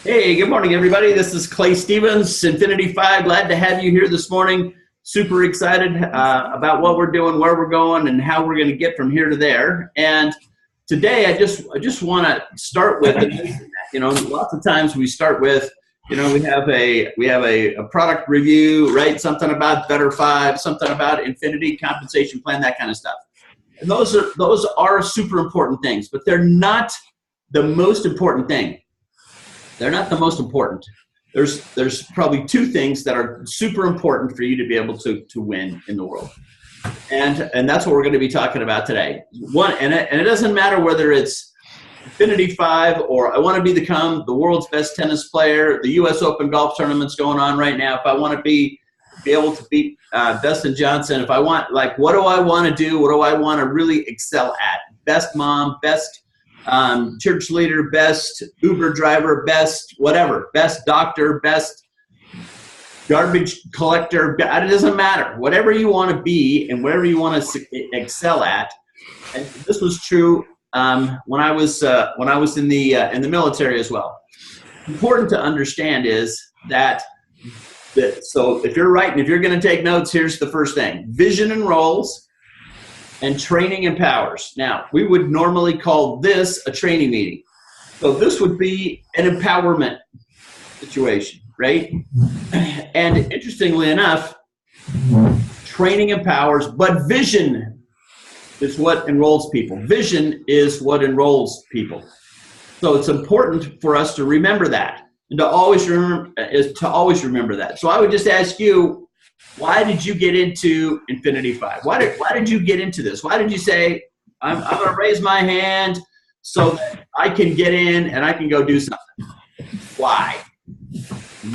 Hey, good morning, everybody. This is Clay Stevens, Infinity5. Glad to have you here this morning. Super excited about what we're doing, where we're going, and how we're going to get from here to there. And today, I just want to start with, lots of times we start with, we have a product review, right? Something about Better 5, something about Infinity compensation plan, that kind of stuff. And those are super important things, but they're not the most important thing. They're not the most important. There's probably two things that are super important for you to be able to win in the world. And that's what we're going to be talking about today. One, and it doesn't matter whether it's Infinity 5 or I want to become the world's best tennis player, the US Open golf tournament's going on right now. If I want to be able to beat Dustin Johnson, if I want, like, what do I want to do? What do I want to really excel at? Best mom, best church leader, best Uber driver, best whatever, best doctor, best garbage collector. It doesn't matter. Whatever you want to be and whatever you want to excel at. And this was true when I was in the military as well. Important to understand is that so if you're writing, if you're going to take notes, here's the first thing: vision enrolls, and training empowers. Now, we would normally call this a training meeting. So this would be an empowerment situation, right? And interestingly enough, training empowers, but vision is what enrolls people. Vision is what enrolls people. So it's important for us to remember that and to always remember that. So I would just ask you, why did you get into Infinity 5? Why did you get into this? Why did you say, I'm going to raise my hand so that I can get in and I can go do something? Why?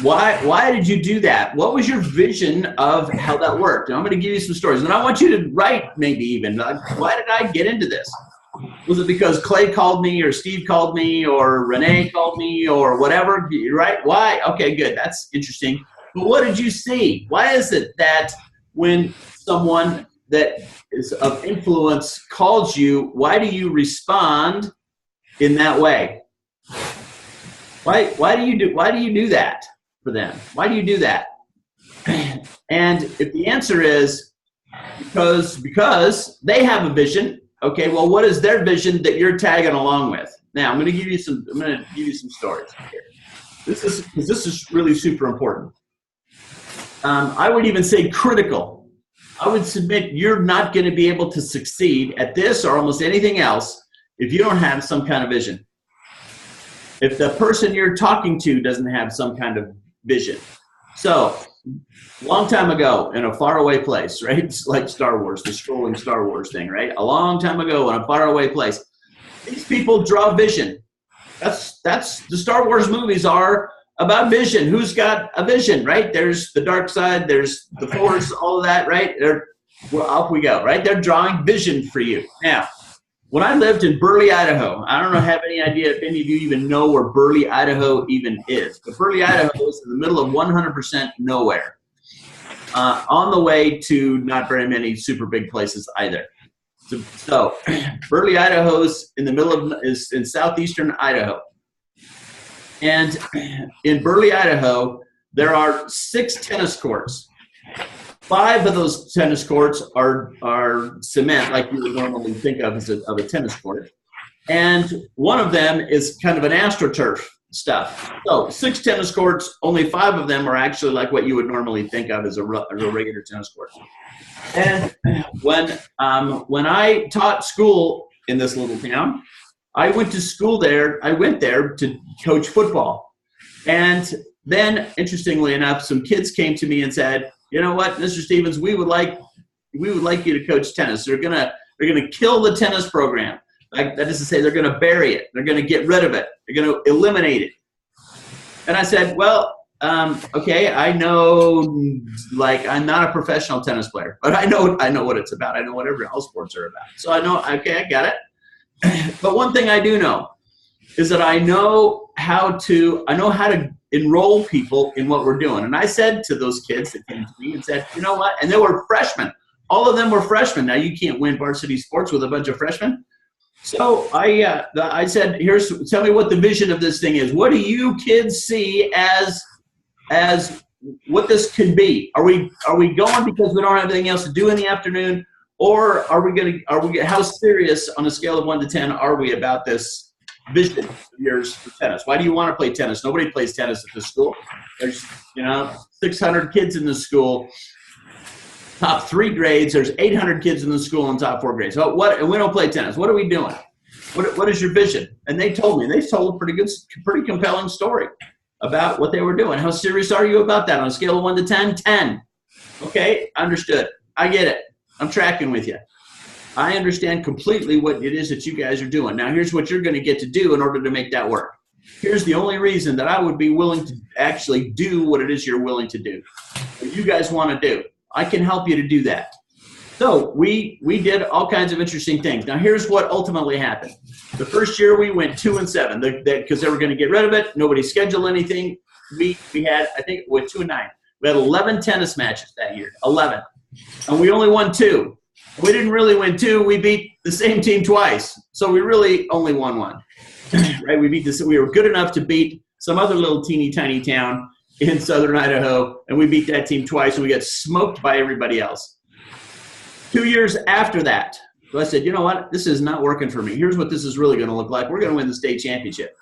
Why did you do that? What was your vision of how that worked? And I'm going to give you some stories. And I want you to write, maybe even, why did I get into this? Was it because Clay called me or Steve called me or Renee called me or whatever, right? Why? Okay, good. That's interesting. But what did you see? Why is it that when someone that is of influence calls you, why do you respond in that way? Why do you do that for them? Why do you do that? And if the answer is because they have a vision, okay, well, what is their vision that you're tagging along with? Now, I'm going to give you some stories here. This is really super important. I would even say critical. I would submit you're not going to be able to succeed at this or almost anything else if you don't have some kind of vision. If the person you're talking to doesn't have some kind of vision. So, long time ago in a faraway place, right? It's like Star Wars, the scrolling Star Wars thing, right? A long time ago in a faraway place. These people draw vision. That's the Star Wars movies are about vision. Who's got a vision, right? There's the dark side, there's the force, all of that, right? Well, off we go, right? They're drawing vision for you. Now, when I lived in Burley, Idaho, I don't have any idea if any of you even know where Burley, Idaho even is. But Burley, Idaho is in the middle of 100% nowhere. On the way to not very many super big places either. So Burley, Idaho is in southeastern Idaho. And in Burley, Idaho, there are 6 tennis courts. 5 of those tennis courts are cement, like you would normally think of as a tennis court. And one of them is kind of an AstroTurf stuff. So 6 tennis courts, only 5 of them are actually like what you would normally think of as a regular tennis court. And when I taught school in this little town, I went to school there. I went there to coach football. And then, interestingly enough, some kids came to me and said, you know what, Mr. Stevens, we would like you to coach tennis. They're gonna kill the tennis program. Like, that is to say, they're gonna bury it. They're gonna get rid of it. They're gonna eliminate it. And I said, well, okay, I know, like, I'm not a professional tennis player, but I know what it's about. I know what all sports are about. So I know, okay, I got it. But one thing I do know is that I know how to enroll people in what we're doing. And I said to those kids that came to me and said, you know what? And they were freshmen. All of them were freshmen. Now, you can't win varsity sports with a bunch of freshmen. So I said, tell me what the vision of this thing is. What do you kids see as what this could be? Are we going because we don't have anything else to do in the afternoon, or how serious on a scale of 1 to 10 are we about this vision of yours for tennis? Why do you want to play tennis? Nobody plays tennis at this school. There's 600 kids in the school. Top 3 grades, there's 800 kids in the school in top 4 grades. So and we don't play tennis. What are we doing? What is your vision? And they told me, they told a pretty compelling story about what they were doing. How serious are you about that? On a scale of 1 to 10? 10. Okay, understood. I get it. I'm tracking with you. I understand completely what it is that you guys are doing. Now here's what you're going to get to do in order to make that work. Here's the only reason that I would be willing to actually do what it is you're willing to do. What you guys want to do. I can help you to do that. So we did all kinds of interesting things. Now here's what ultimately happened. The first year we went 2-7 because they were going to get rid of it. Nobody scheduled anything. We had, I think, with 2-9. We had 11 tennis matches that year, 11, and we only won 2. We didn't really win 2. We beat the same team twice, so we really only won 1. Right? We were good enough to beat some other little teeny tiny town in southern Idaho, and we beat that team twice, and we got smoked by everybody else. 2 years after that, so I said, you know what? This is not working for me. Here's what this is really going to look like. We're going to win the state championship.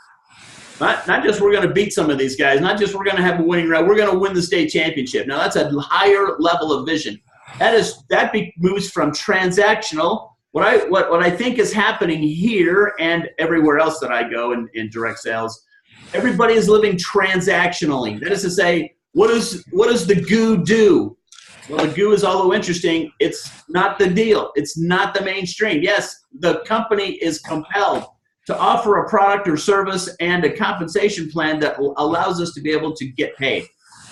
Not just we're going to beat some of these guys, not just we're going to have a winning round, we're going to win the state championship. Now, that's a higher level of vision. That moves from transactional. What I think is happening here and everywhere else that I go in direct sales, everybody is living transactionally. That is to say, what does the goo do? Well, the goo is, although interesting, it's not the deal. It's not the mainstream. Yes, the company is compelled to offer a product or service and a compensation plan that allows us to be able to get paid.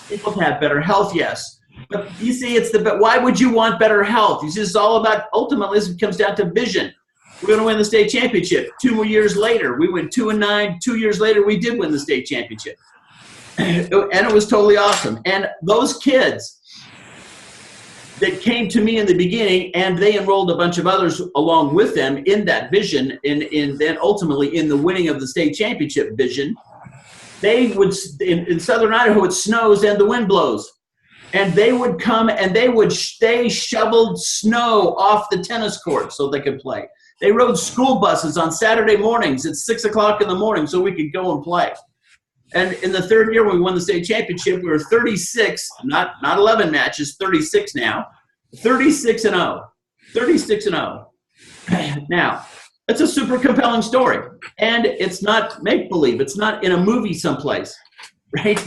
People have better health, yes. But you see, why would you want better health? It's all about, ultimately, it comes down to vision. We're going to win the state championship. 2 more years later, we went 2-9. 2 years later, we did win the state championship. And it was totally awesome. And those kids that came to me in the beginning, and they enrolled a bunch of others along with them in that vision, and then ultimately in the winning of the state championship vision, they would, in southern Idaho, it snows and the wind blows. And they would come and they shoveled snow off the tennis court so they could play. They rode school buses on Saturday mornings at 6 o'clock in the morning so we could go and play. And in the 3rd year when we won the state championship, we were 36, not 11 matches, 36 now, 36-0, 36-0. Now, that's a super compelling story. And it's not make-believe. It's not in a movie someplace, right?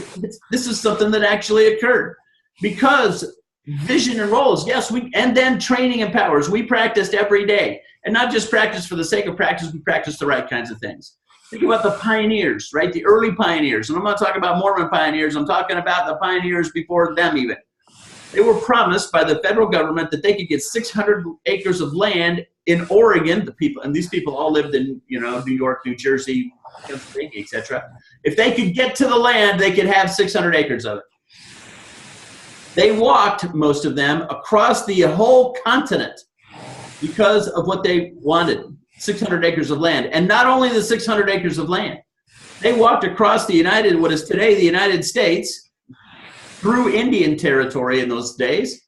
This is something that actually occurred. Because vision enrolls, yes, and then training empowers. We practiced every day. And not just practice for the sake of practice, we practice the right kinds of things. Think about the pioneers, right? The early pioneers. And I'm not talking about Mormon pioneers. I'm talking about the pioneers before them even. They were promised by the federal government that they could get 600 acres of land in Oregon. And these people all lived in, New York, New Jersey, Pennsylvania, etc. If they could get to the land, they could have 600 acres of it. They walked, most of them, across the whole continent because of what they wanted. 600 acres of land. And not only the 600 acres of land, they walked across what is today the United States, through Indian territory in those days,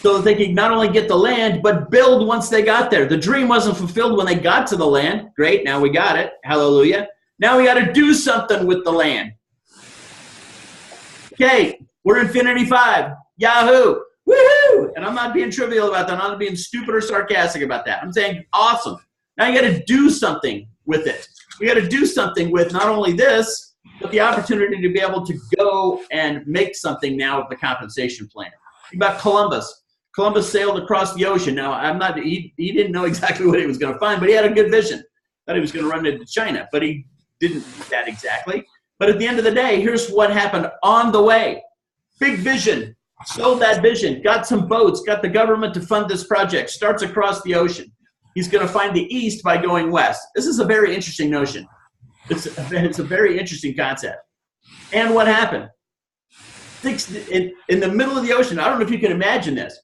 so that they could not only get the land, but build once they got there. The dream wasn't fulfilled when they got to the land. Great, now we got it. Hallelujah. Now we got to do something with the land. Okay, we're Infinity 5. Yahoo! Woohoo! And I'm not being trivial about that. I'm not being stupid or sarcastic about that. I'm saying awesome. Now you got to do something with it. We got to do something with not only this, but the opportunity to be able to go and make something now with the compensation plan. Think about Columbus. Columbus sailed across the ocean. Now, he didn't know exactly what he was going to find, but he had a good vision. Thought he was going to run into China, but he didn't do that exactly. But at the end of the day, here's what happened on the way. Big vision. Sold that vision. Got some boats. Got the government to fund this project. Starts across the ocean. He's going to find the east by going west. This is a very interesting notion. It's a very interesting concept. And what happened? In the middle of the ocean, I don't know if you can imagine this.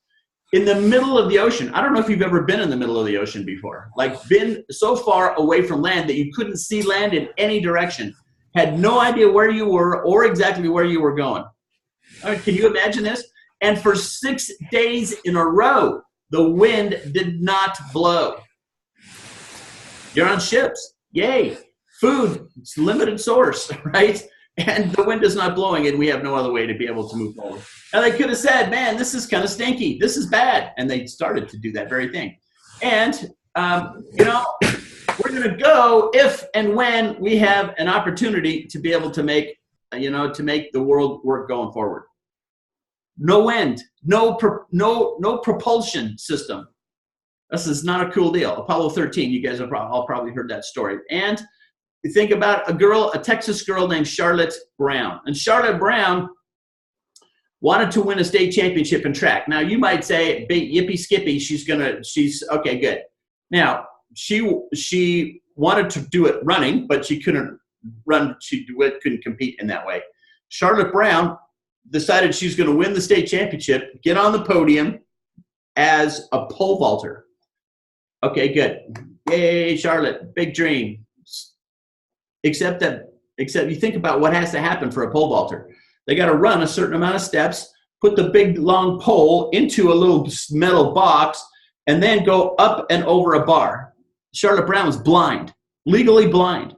in the middle of the ocean. I don't know if you've ever been in the middle of the ocean before, like been so far away from land that you couldn't see land in any direction, had no idea where you were or exactly where you were going. I mean, can you imagine this? And for 6 days in a row, the wind did not blow. You're on ships. Yay. Food, it's limited source, right? And the wind is not blowing, and we have no other way to be able to move forward. Now, they could have said, man, this is kind of stinky. This is bad. And they started to do that very thing. And, you know, we're going to go if and when we have an opportunity to be able to make, you know, to make the world work going forward. No wind, no propulsion system. This is not a cool deal. Apollo 13, you guys have all probably heard that story. And you think about a Texas girl named Charlotte Brown. And Charlotte Brown wanted to win a state championship in track. Now, you might say, yippee skippy, she's okay, good. Now, she wanted to do it running, but she couldn't run, couldn't compete in that way. Charlotte Brown decided she's going to win the state championship, get on the podium as a pole vaulter. Okay, good. Yay, Charlotte, big dream. Except you think about what has to happen for a pole vaulter. They got to run a certain amount of steps, put the big long pole into a little metal box, and then go up and over a bar. Charlotte Brown was blind, legally blind.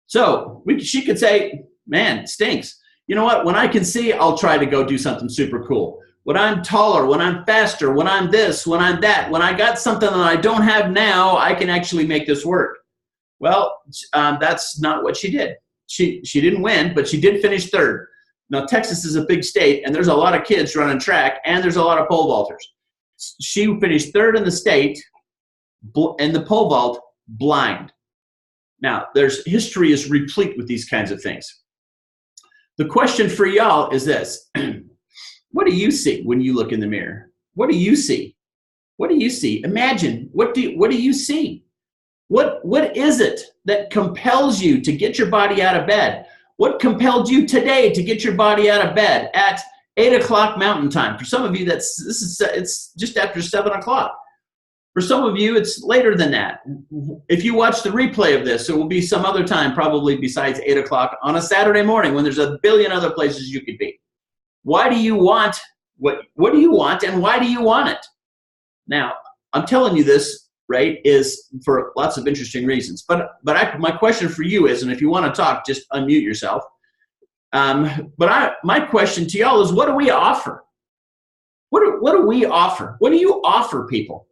So she could say, man, it stinks. You know what? When I can see, I'll try to go do something super cool. When I'm taller, when I'm faster, when I'm this, when I'm that, when I got something that I don't have now, I can actually make this work. Well, that's not what she did. She didn't win, but she did finish third. Now, Texas is a big state, and there's a lot of kids running track, and there's a lot of pole vaulters. She finished third in the state, in the pole vault, blind. Now, history is replete with these kinds of things. The question for y'all is this. What do you see when you look in the mirror? What do you see? What do you see? Imagine, what do you see? What is it that compels you to get your body out of bed? What compelled you today to get your body out of bed at 8 o'clock Mountain Time? For some of you, it's just after 7 o'clock. For some of you, it's later than that. If you watch the replay of this, it will be some other time, probably besides 8 o'clock on a Saturday morning when there's a billion other places you could be. Why do you want what do you want, and why do you want it? Now, I'm telling you this, right, is for lots of interesting reasons. But my question for you is, and if you want to talk, just unmute yourself. My question to y'all is, what do we offer? What do we offer? What do you offer people?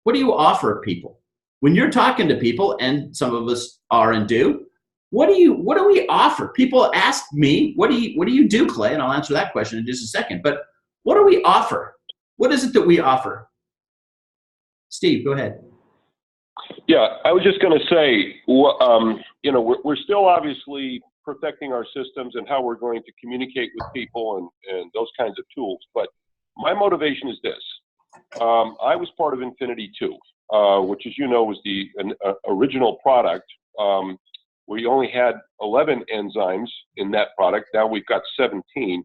What do you offer people? When you're talking to people, and some of us are and do, what do we offer? People ask me, what do you do, Clay? And I'll answer that question in just a second. But what do we offer? What is it that we offer? Steve, go ahead. Yeah, I was just going to say, you know, we're still obviously perfecting our systems and how we're going to communicate with people and those kinds of tools. But my motivation is this. I was part of Infinity2, which, as you know, was the original product. We only had 11 enzymes in that product. Now we've got 17.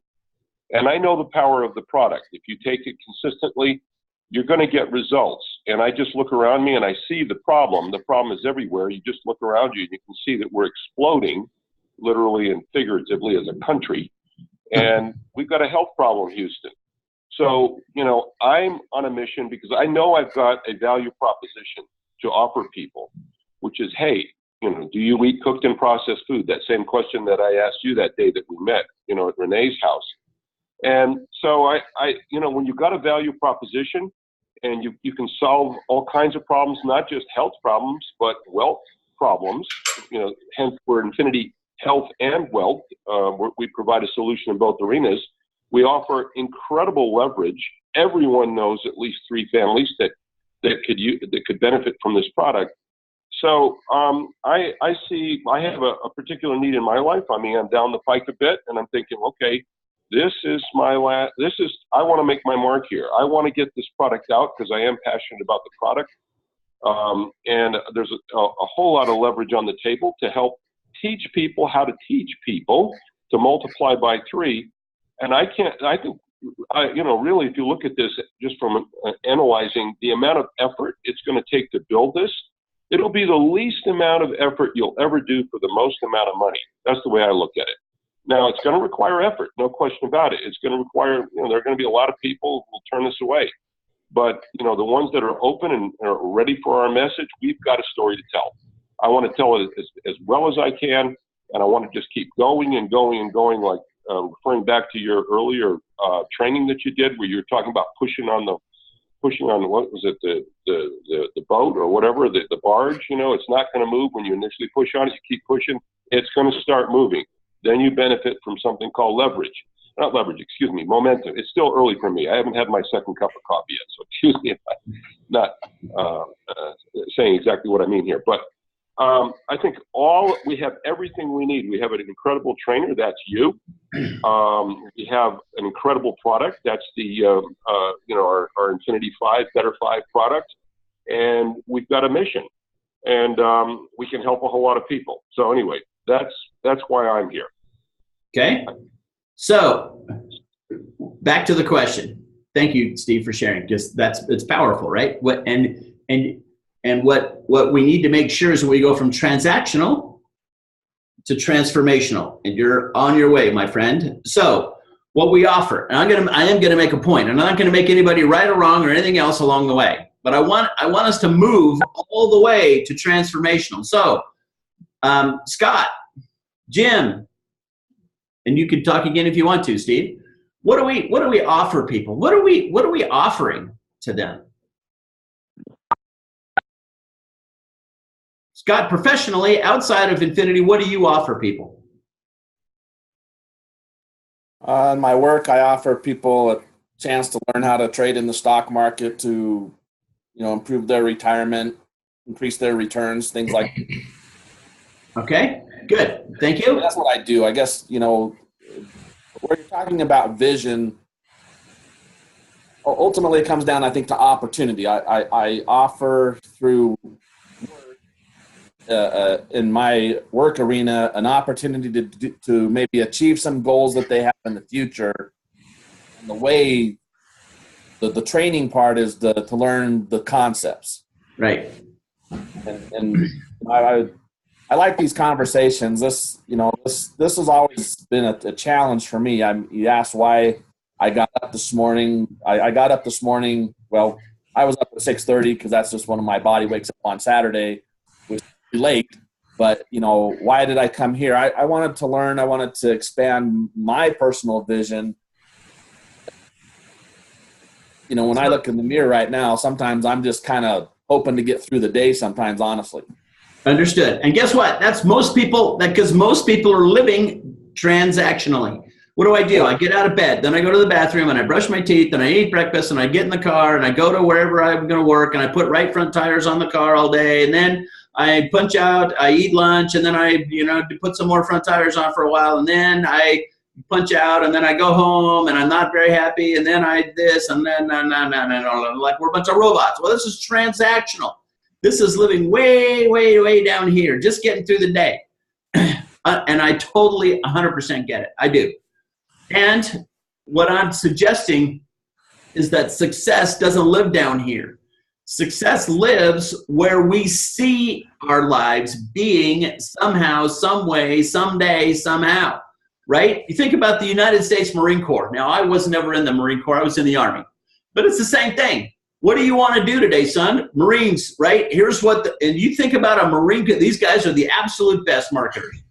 And I know the power of the product. If you take it consistently, you're going to get results. And I just look around me and I see the problem. The problem is everywhere. You just look around you and you can see that we're exploding, literally and figuratively, as a country. And we've got a health problem, Houston. So, you know, I'm on a mission because I know I've got a value proposition to offer people, which is, hey, you know, do you eat cooked and processed food? That same question that I asked you that day that we met, you know, at Renee's house. And so I you know, when you've got a value proposition and you can solve all kinds of problems, not just health problems, but wealth problems, you know, hence we're Infinity Health and Wealth. We provide a solution in both arenas. We offer incredible leverage. Everyone knows at least 3 families that could benefit from this product. So I have a particular need in my life. I mean, I'm down the pike a bit, and I'm thinking, okay, I want to make my mark here. I want to get this product out because I am passionate about the product. And there's a whole lot of leverage on the table to help teach people how to teach people to multiply by 3. And I think really, if you look at this just from analyzing the amount of effort it's going to take to build this, it'll be the least amount of effort you'll ever do for the most amount of money. That's the way I look at it. Now, it's going to require effort, no question about it. It's going to require, there are going to be a lot of people who will turn this away. But, the ones that are open and are ready for our message, we've got a story to tell. I want to tell it as well as I can, and I want to just keep going and going and going, like referring back to your earlier training that you did, where you were talking about pushing on what was it, the boat or whatever, the barge. It's not going to move when you initially push on it. You keep pushing, it's going to start moving. Then you benefit from something called momentum. It's still early for me. I haven't had my second cup of coffee yet, so excuse me if I'm not saying exactly what I mean here. But I think we have everything we need. We have an incredible trainer. That's you. We have an incredible product. That's the our Infinity5 Better 5 product, and we've got a mission, and we can help a whole lot of people. So anyway, that's why I'm here. Okay. So back to the question. Thank you, Steve, for sharing. Just it's powerful, right? What we need to make sure is we go from transactional to transformational, and you're on your way, my friend. So what we offer, and I am gonna make a point. I'm not gonna make anybody right or wrong or anything else along the way, but I want us to move all the way to transformational. So Scott, Jim, and you can talk again if you want to, Steve. What do we offer people? What are we offering to them? Scott, professionally, outside of Infinity, what do you offer people? In my work, I offer people a chance to learn how to trade in the stock market to, improve their retirement, increase their returns, things like that. Okay, good. Thank you. That's what I do. I guess, where you're talking about vision, ultimately it comes down, I think, to opportunity. I offer through in my work arena an opportunity to maybe achieve some goals that they have in the future. And the way the training part is to learn the concepts. Right. And I like these conversations. This has always been a challenge for me. You asked why I got up this morning. I got up this morning. Well, I was up at 6:30 because that's just when my body wakes up on Saturday, which is late. But why did I come here? I wanted to learn. I wanted to expand my personal vision. When I look in the mirror right now, sometimes I'm just kind of hoping to get through the day. Sometimes, honestly. Understood. And guess what? That's most people, because most people are living transactionally. What do? I get out of bed, then I go to the bathroom and I brush my teeth and I eat breakfast and I get in the car and I go to wherever I'm going to work and I put right front tires on the car all day, and then I punch out, I eat lunch, and then I, put some more front tires on for a while, and then I punch out, and then I go home and I'm not very happy, and then I this, and then like we're a bunch of robots. Well, this is transactional. This is living way, way, way down here, just getting through the day. And I totally 100% get it. I do. And what I'm suggesting is that success doesn't live down here. Success lives where we see our lives being somehow, some way, someday, somehow, right? You think about the United States Marine Corps. Now, I was never in the Marine Corps. I was in the Army. But it's the same thing. What do you want to do today, son? Marines, right? Here's what, and you think about a Marine, these guys are the absolute best marketers.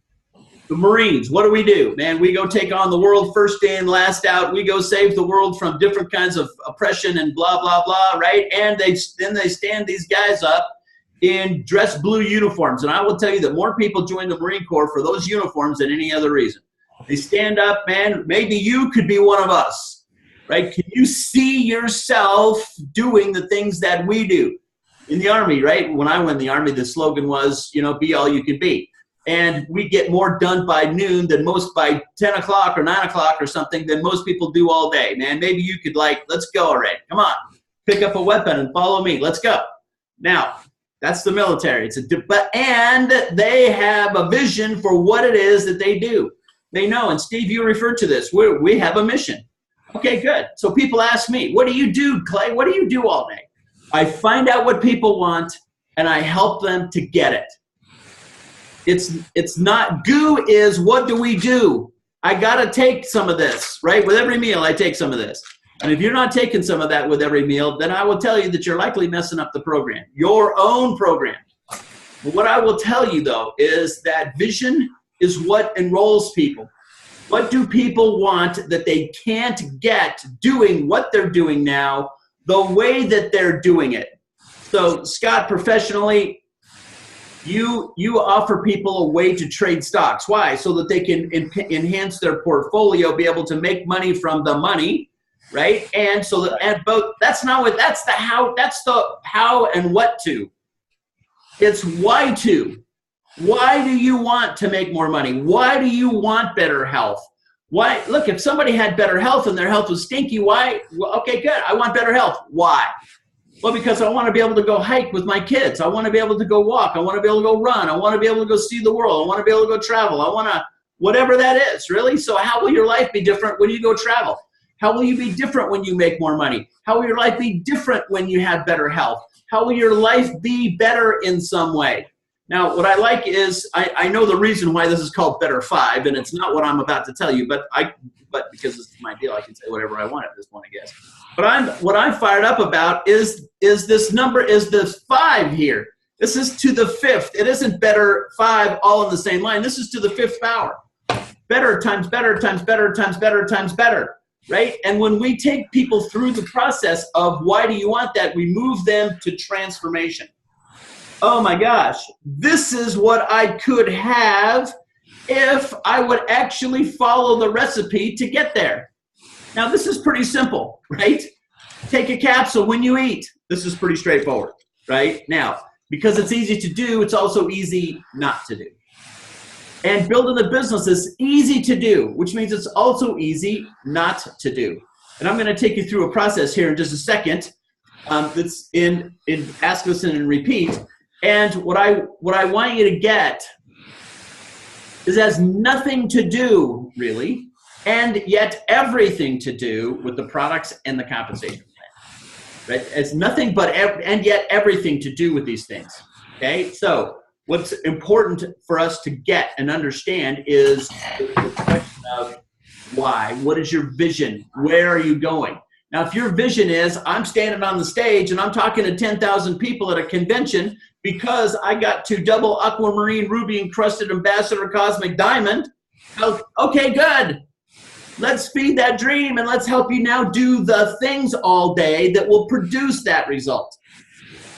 The Marines, what do? Man, we go take on the world first in, last out. We go save the world from different kinds of oppression and blah, blah, blah, right? And then they stand these guys up in dress blue uniforms. And I will tell you that more people join the Marine Corps for those uniforms than any other reason. They stand up, man. Maybe you could be one of us. Right? Can you see yourself doing the things that we do in the Army, right? When I went in the Army, the slogan was, be all you can be. And we get more done by noon than most by 10 o'clock or 9 o'clock or something than most people do all day. Man, maybe you could let's go already. Come on, pick up a weapon and follow me. Let's go. Now, that's the military. And they have a vision for what it is that they do. They know, and Steve, you referred to this. We have a mission. Okay, good. So people ask me, what do you do, Clay? What do you do all day? I find out what people want and I help them to get it. It's not, goo is what do we do? I gotta take some of this, right? With every meal, I take some of this. And if you're not taking some of that with every meal, then I will tell you that you're likely messing up the program, your own program. But what I will tell you though, is that vision is what enrolls people. What do people want that they can't get doing what they're doing now, the way that they're doing it? So Scott, professionally, you offer people a way to trade stocks. Why? So that they can enhance their portfolio, be able to make money from the money, right? And so that, and both, that's not what, that's the how and what to. It's why to. Why do you want to make more money? Why do you want better health? Why? Look, if somebody had better health and their health was stinky, why? Well, okay, good. I want better health. Why? Well, because I want to be able to go hike with my kids. I want to be able to go walk. I want to be able to go run. I want to be able to go see the world. I want to be able to go travel. I want to, whatever that is, really. So how will your life be different when you go travel? How will you be different when you make more money? How will your life be different when you have better health? How will your life be better in some way? Now, what I like is, I know the reason why this is called Better 5, and it's not what I'm about to tell you, but because it's my deal, I can say whatever I want at this point, I guess. But what I'm fired up about is this number, is this 5 here. This is to the 5th. It isn't better 5 all in the same line. This is to the 5th power. Better times better times better times better times better, right? And when we take people through the process of why do you want that, we move them to transformation. Oh my gosh, this is what I could have if I would actually follow the recipe to get there. Now this is pretty simple, right? Take a capsule when you eat. This is pretty straightforward, right? Now, because it's easy to do, it's also easy not to do. And building a business is easy to do, which means it's also easy not to do. And I'm gonna take you through a process here in just a second that's in ask, listen, and repeat. And what I want you to get is, it has nothing to do, really, and yet everything to do with the products and the compensation plan. Right? It's nothing but, and yet everything to do with these things. Okay? So what's important for us to get and understand is the question of why. What is your vision? Where are you going? Now, if your vision is, I'm standing on the stage and I'm talking to 10,000 people at a convention because I got to double aquamarine ruby encrusted ambassador cosmic diamond, okay, good. Let's feed that dream and let's help you now do the things all day that will produce that result.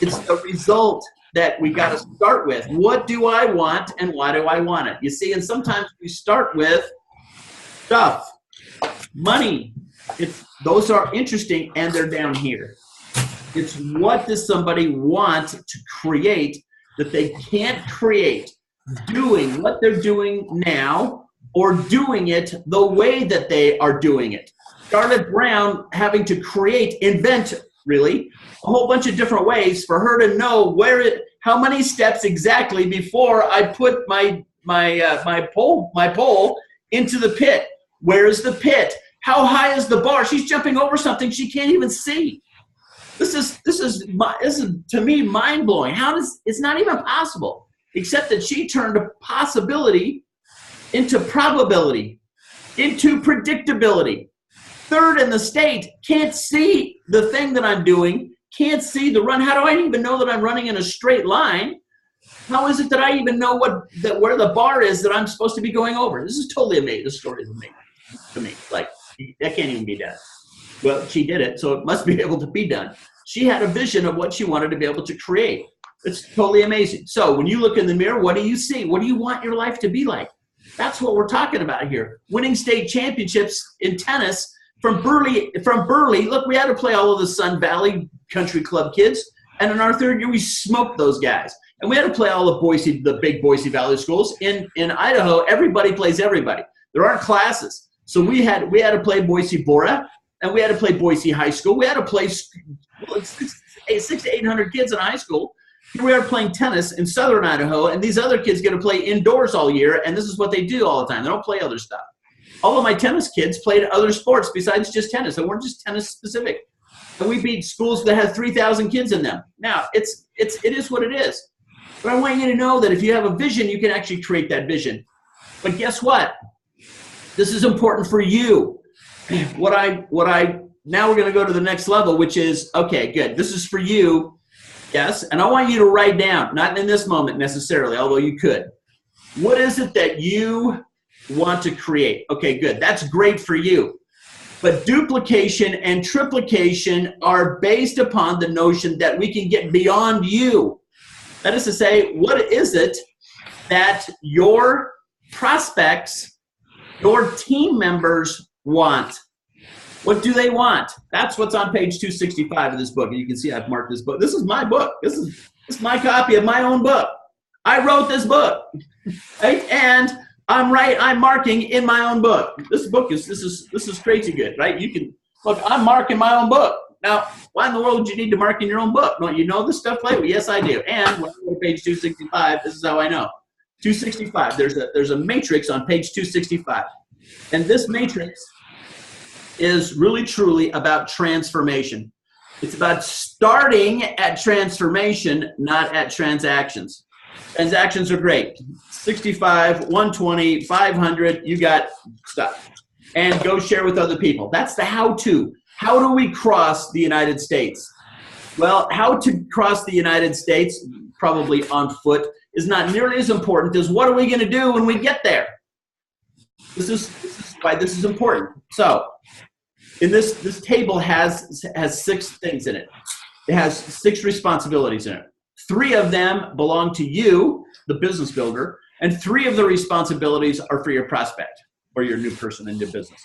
It's the result that we got to start with. What do I want and why do I want it? You see, and sometimes we start with stuff, money. Those are interesting and they're down here. It's what does somebody want to create that they can't create doing what they're doing now or doing it the way that they are doing it. Charlotte Brown having to create, invent, really, a whole bunch of different ways for her to know how many steps exactly before I put my pole into the pit. Where is the pit? How high is the bar? She's jumping over something she can't even see. This is to me mind-blowing. It's not even possible, except that she turned a possibility into probability, into predictability. Third in the state, can't see the thing that I'm doing, can't see the run. How do I even know that I'm running in a straight line? How is it that I even know where the bar is that I'm supposed to be going over? This is totally amazing. This story is amazing to me. Like, that can't even be done. Well, she did it, so it must be able to be done. She had a vision of what she wanted to be able to create. It's totally amazing. So when you look in the mirror, what do you see? What do you want your life to be like? That's what we're talking about here. Winning state championships in tennis from Burley. Look, we had to play all of the Sun Valley Country Club kids, and in our 3rd year, we smoked those guys. And we had to play all the big Boise Valley schools. In Idaho, everybody plays everybody. There aren't classes. So we had to play Boise Bora, and we had to play Boise High School. We had to play 600 to 800 kids in high school. Here we are playing tennis in southern Idaho, and these other kids get to play indoors all year, and this is what they do all the time. They don't play other stuff. All of my tennis kids played other sports besides just tennis. They weren't just tennis specific. And we beat schools that had 3,000 kids in them. Now, it is what it is. But I want you to know that if you have a vision, you can actually create that vision. But guess what? This is important for you. Now we're going to go to the next level, which is, okay, good. This is for you. Yes. And I want you to write down, not in this moment necessarily, although you could. What is it that you want to create? Okay, good. That's great for you. But duplication and triplication are based upon the notion that we can get beyond you. That is to say, what is it that your prospects, your team members want? What do they want? That's what's on page 265 of this book. And you can see I've marked this book. This is my book. This is my copy of my own book. I wrote this book, right? And I'm marking in my own book. This is crazy good, right? You can look. I'm marking my own book. Now, why in the world would you need to mark in your own book? Don't you know this stuff lately? Yes, I do. And when I go to page 265, this is how I know. 265. There's a matrix on page 265, and this matrix is really truly about transformation. It's about starting at transformation, not at transactions. Transactions are great. 65, 120, 500, you got stuff. And go share with other people. That's the how-to. How do we cross the United States? Well, how to cross the United States, probably on foot, is not nearly as important as what are we going to do when we get there. This is why this is important. So, in this table has 6 things in it. It has 6 responsibilities in it. 3 of them belong to you, the business builder, and 3 of the responsibilities are for your prospect or your new person in your business.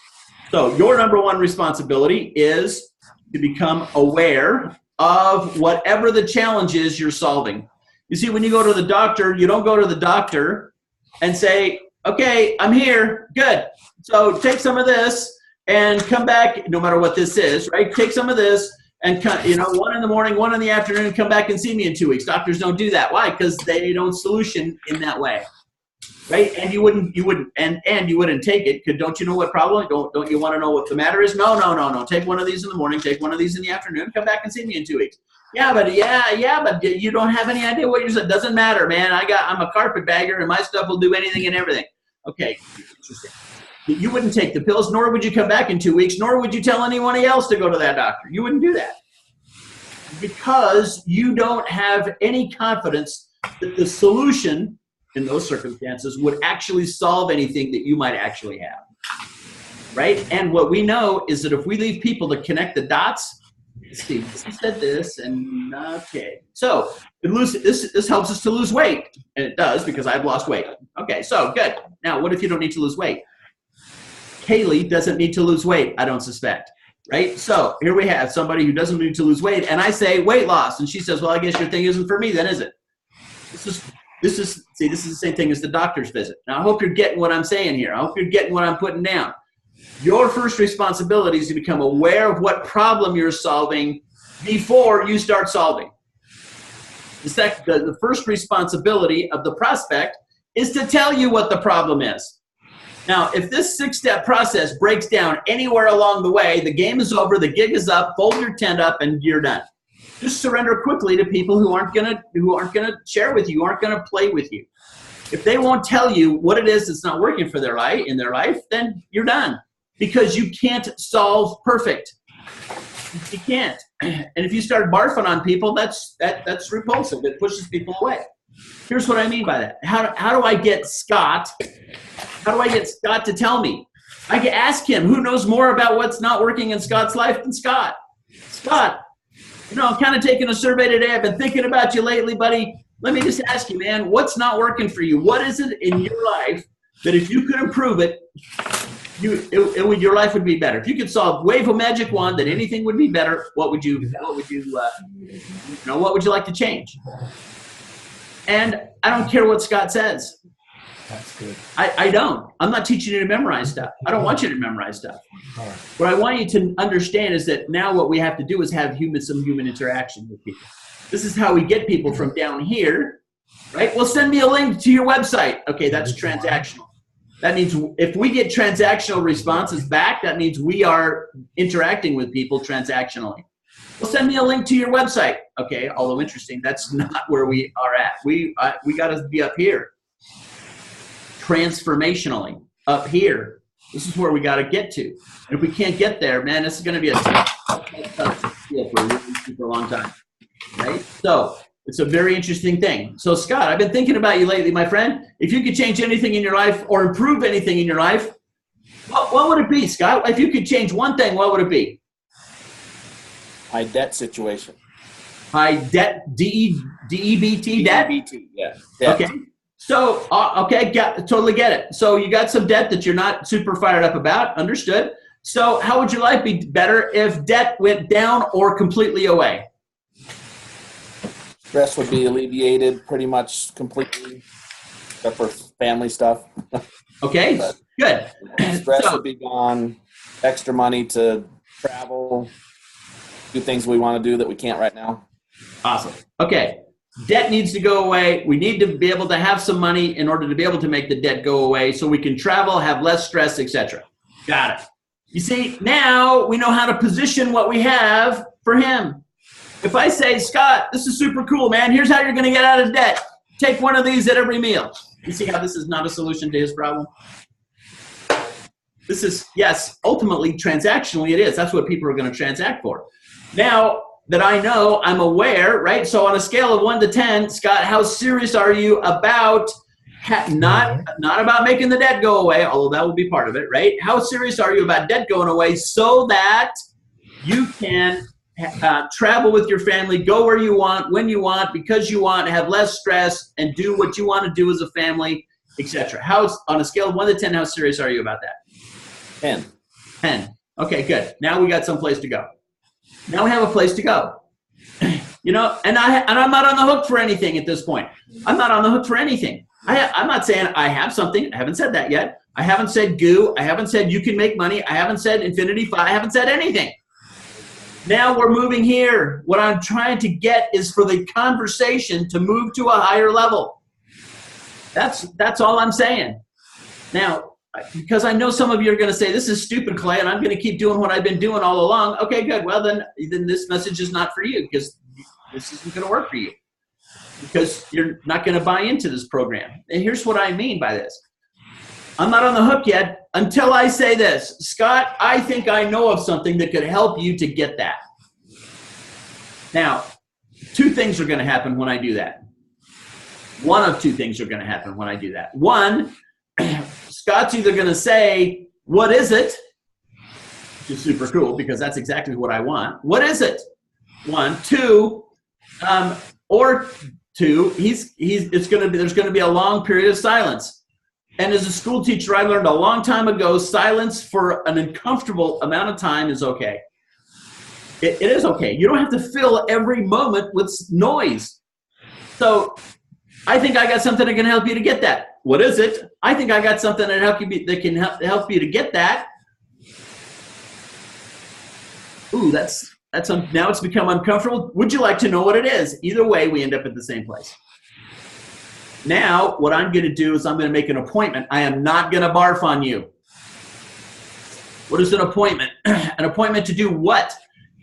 So your number 1 responsibility is to become aware of whatever the challenge is you're solving. You see, when you go to the doctor, you don't go to the doctor and say, okay, I'm here, good. So take some of this and come back, no matter what this is, right? Take some of this and, 1 in the morning, 1 in the afternoon, come back and see me in 2 weeks. Doctors don't do that. Why? Because they don't solution in that way, right? And you wouldn't take it. Because don't you know what problem? Don't you want to know what the matter is? No. Take one of these in the morning. Take one of these in the afternoon. Come back and see me in 2 weeks. Yeah, but you don't have any idea what you're saying. Doesn't matter, man. I'm a carpetbagger, and my stuff will do anything and everything. Okay, interesting. You wouldn't take the pills, nor would you come back in 2 weeks, nor would you tell anyone else to go to that doctor. You wouldn't do that because you don't have any confidence that the solution in those circumstances would actually solve anything that you might actually have, right? And what we know is that if we leave people to connect the dots, Steve said this, and okay. So this helps us to lose weight, and it does because I've lost weight. Okay, so good. Now, what if you don't need to lose weight? Kaylee doesn't need to lose weight, I don't suspect, right? So here we have somebody who doesn't need to lose weight, and I say weight loss, and she says, well, I guess your thing isn't for me then, is it? This is the same thing as the doctor's visit. Now, I hope you're getting what I'm saying here. I hope you're getting what I'm putting down. Your first responsibility is to become aware of what problem you're solving before you start solving. The first responsibility of the prospect is to tell you what the problem is. Now, if this 6-step process breaks down anywhere along the way, the game is over, the gig is up, fold your tent up, and you're done. Just surrender quickly to people who aren't gonna share with you, aren't gonna play with you. If they won't tell you what it is that's not working for their life in their life, then you're done. Because you can't solve perfect. You can't. And if you start barfing on people, that's repulsive. It pushes people away. Here's what I mean by that. How do I get Scott? How do I get Scott to tell me? I can ask him. Who knows more about what's not working in Scott's life than Scott? Scott, I'm kind of taking a survey today. I've been thinking about you lately, buddy. Let me just ask you, man, what's not working for you? What is it in your life that if you could improve it, your life would be better? If you could wave a magic wand that anything would be better, what would you like to change? And I don't care what Scott says. That's good. I don't. I'm not teaching you to memorize stuff. I don't want you to memorize stuff. All right. What I want you to understand is that now what we have to do is have some human interaction with people. This is how we get people from down here, right? Well, send me a link to your website. Okay, that's transactional. That means if we get transactional responses back, that means we are interacting with people transactionally. Well, send me a link to your website. Okay, although interesting, that's not where we are at. We got to be up here. Transformationally, up here. This is where we got to get to. And if we can't get there, man, this is going to be a tough deal for a really super long time. Right? So it's a very interesting thing. So Scott, I've been thinking about you lately, my friend. If you could change anything in your life or improve anything in your life, what would it be, Scott? If you could change one thing, what would it be? My debt situation. High debt, D-E-B-T, debt? D-E-B-T, yeah. Debt. Okay. So, okay, totally get it. So you got some debt that you're not super fired up about. Understood. So how would your life be better if debt went down or completely away? Stress would be alleviated pretty much completely, except for family stuff. Okay, good. Stress would be gone. Extra money to travel, do things we want to do that we can't right now. Awesome. Okay. Debt needs to go away. We need to be able to have some money in order to be able to make the debt go away so we can travel, have less stress, etc. Got it. You see, now we know how to position what we have for him. If I say, Scott, this is super cool, man. Here's how you're going to get out of debt. Take one of these at every meal. You see how this is not a solution to his problem? This is, yes, ultimately, transactionally it is. That's what people are going to transact for. Now that I know, I'm aware, right? So on a scale of 1 to 10, Scott, how serious are you about, not about making the debt go away, although that will be part of it, right? How serious are you about debt going away so that you can travel with your family, go where you want, when you want, because you want, have less stress, and do what you want to do as a family, etc. On a scale of 1 to 10, how serious are you about that? 10. 10. Okay, good. Now we got someplace to go. Now we have a place to go. You know, and I'm not on the hook for anything at this point. I'm not on the hook for anything. I'm not saying I have something. I haven't said that yet. I haven't said goo. I haven't said you can make money. I haven't said Infinity5. I haven't said anything. Now we're moving here. What I'm trying to get is for the conversation to move to a higher level. That's all I'm saying. Now, because I know some of you are going to say, this is stupid, Clay, and I'm going to keep doing what I've been doing all along. Okay, good. Well, then this message is not for you because this isn't going to work for you because you're not going to buy into this program. And here's what I mean by this. I'm not on the hook yet until I say this. Scott, I think I know of something that could help you to get that. Now, two things are going to happen when I do that. One of two things are going to happen when I do that. One, Scott's either going to say, what is it? Which is super cool because that's exactly what I want. What is it? One. Two, or two, there's going to be a long period of silence. And as a school teacher, I learned a long time ago, silence for an uncomfortable amount of time is okay. It is okay. You don't have to fill every moment with noise. So I think I got something that can help you to get that. What is it? I think I got something that can help you to get that. Ooh, now it's become uncomfortable. Would you like to know what it is? Either way, we end up at the same place. Now, what I'm going to do is I'm going to make an appointment. I am not going to barf on you. What is an appointment? An appointment to do what?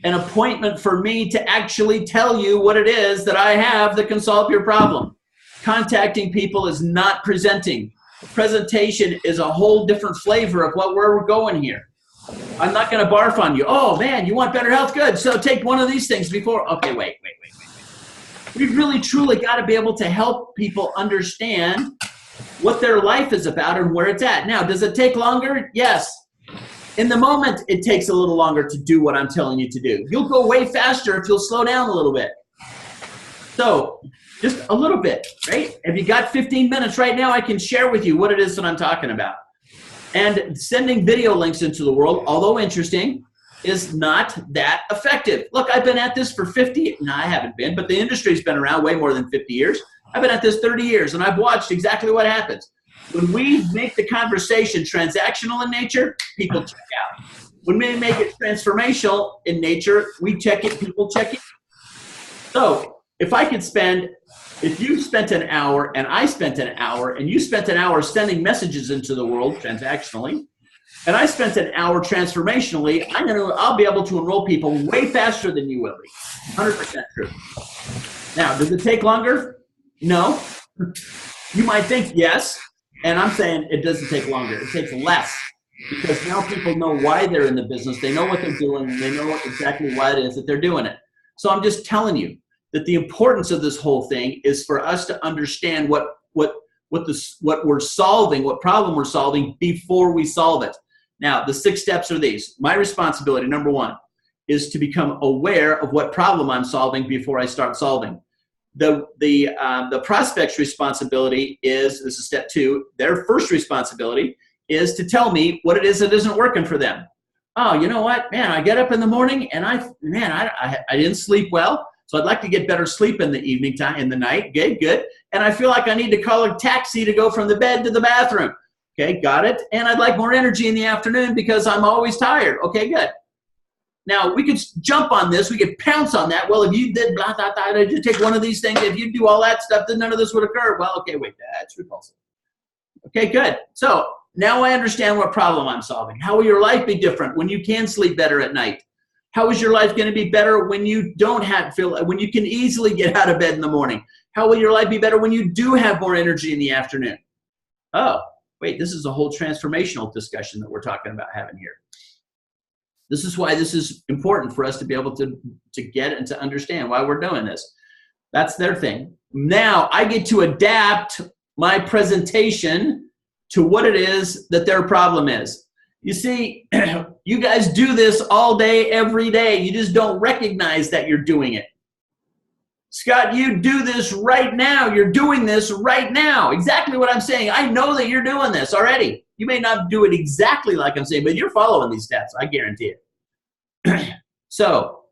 An appointment for me to actually tell you what it is that I have that can solve your problem. Contacting people is not presenting. Presentation is a whole different flavor of where we're going here. I'm not going to barf on you. Oh, man, you want better health? Good. So take one of these things before. Okay, wait. We've really, truly got to be able to help people understand what their life is about and where it's at. Now, does it take longer? Yes. In the moment, it takes a little longer to do what I'm telling you to do. You'll go way faster if you'll slow down a little bit. So just a little bit, right? If you got 15 minutes right now, I can share with you what it is that I'm talking about. And sending video links into the world, although interesting, is not that effective. Look, I've been at this for 50, no, I haven't been, but the industry's been around way more than 50 years. I've been at this 30 years, and I've watched exactly what happens. When we make the conversation transactional in nature, people check out. When we make it transformational in nature, we check it, people check it. So if I could spend if you spent an hour and I spent an hour and you spent an hour sending messages into the world transactionally, and I spent an hour transformationally, I'll be able to enroll people way faster than you will be. 100% true. Now, does it take longer? No. You might think yes, and I'm saying it doesn't take longer. It takes less, because now people know why they're in the business. They know what they're doing. And they know exactly why it is that they're doing it. So I'm just telling you that the importance of this whole thing is for us to understand what we're solving, what problem we're solving before we solve it. Now, the 6 steps are these. My responsibility, number 1, is to become aware of what problem I'm solving before I start solving. The prospect's responsibility is, this is step 2, their first responsibility is to tell me what it is that isn't working for them. Oh, you know what, man, I get up in the morning and I didn't sleep well, so I'd like to get better sleep in the evening time, in the night. Okay, good. And I feel like I need to call a taxi to go from the bed to the bathroom. Okay, got it. And I'd like more energy in the afternoon because I'm always tired. Okay, good. Now, we could jump on this. We could pounce on that. Well, if you did blah, blah, blah, just take one of these things, if you do all that stuff, then none of this would occur. Well, okay, wait, that's repulsive. Okay, good. So now I understand what problem I'm solving. How will your life be different when you can sleep better at night? How is your life going to be better when you don't when you can easily get out of bed in the morning? How will your life be better when you do have more energy in the afternoon? Oh, wait, this is a whole transformational discussion that we're talking about having here. This is why this is important for us to be able to get and to understand why we're doing this. That's their thing. Now I get to adapt my presentation to what it is that their problem is. You see, you guys do this all day, every day. You just don't recognize that you're doing it. Scott, you do this right now. You're doing this right now. Exactly what I'm saying. I know that you're doing this already. You may not do it exactly like I'm saying, but you're following these steps. I guarantee it. So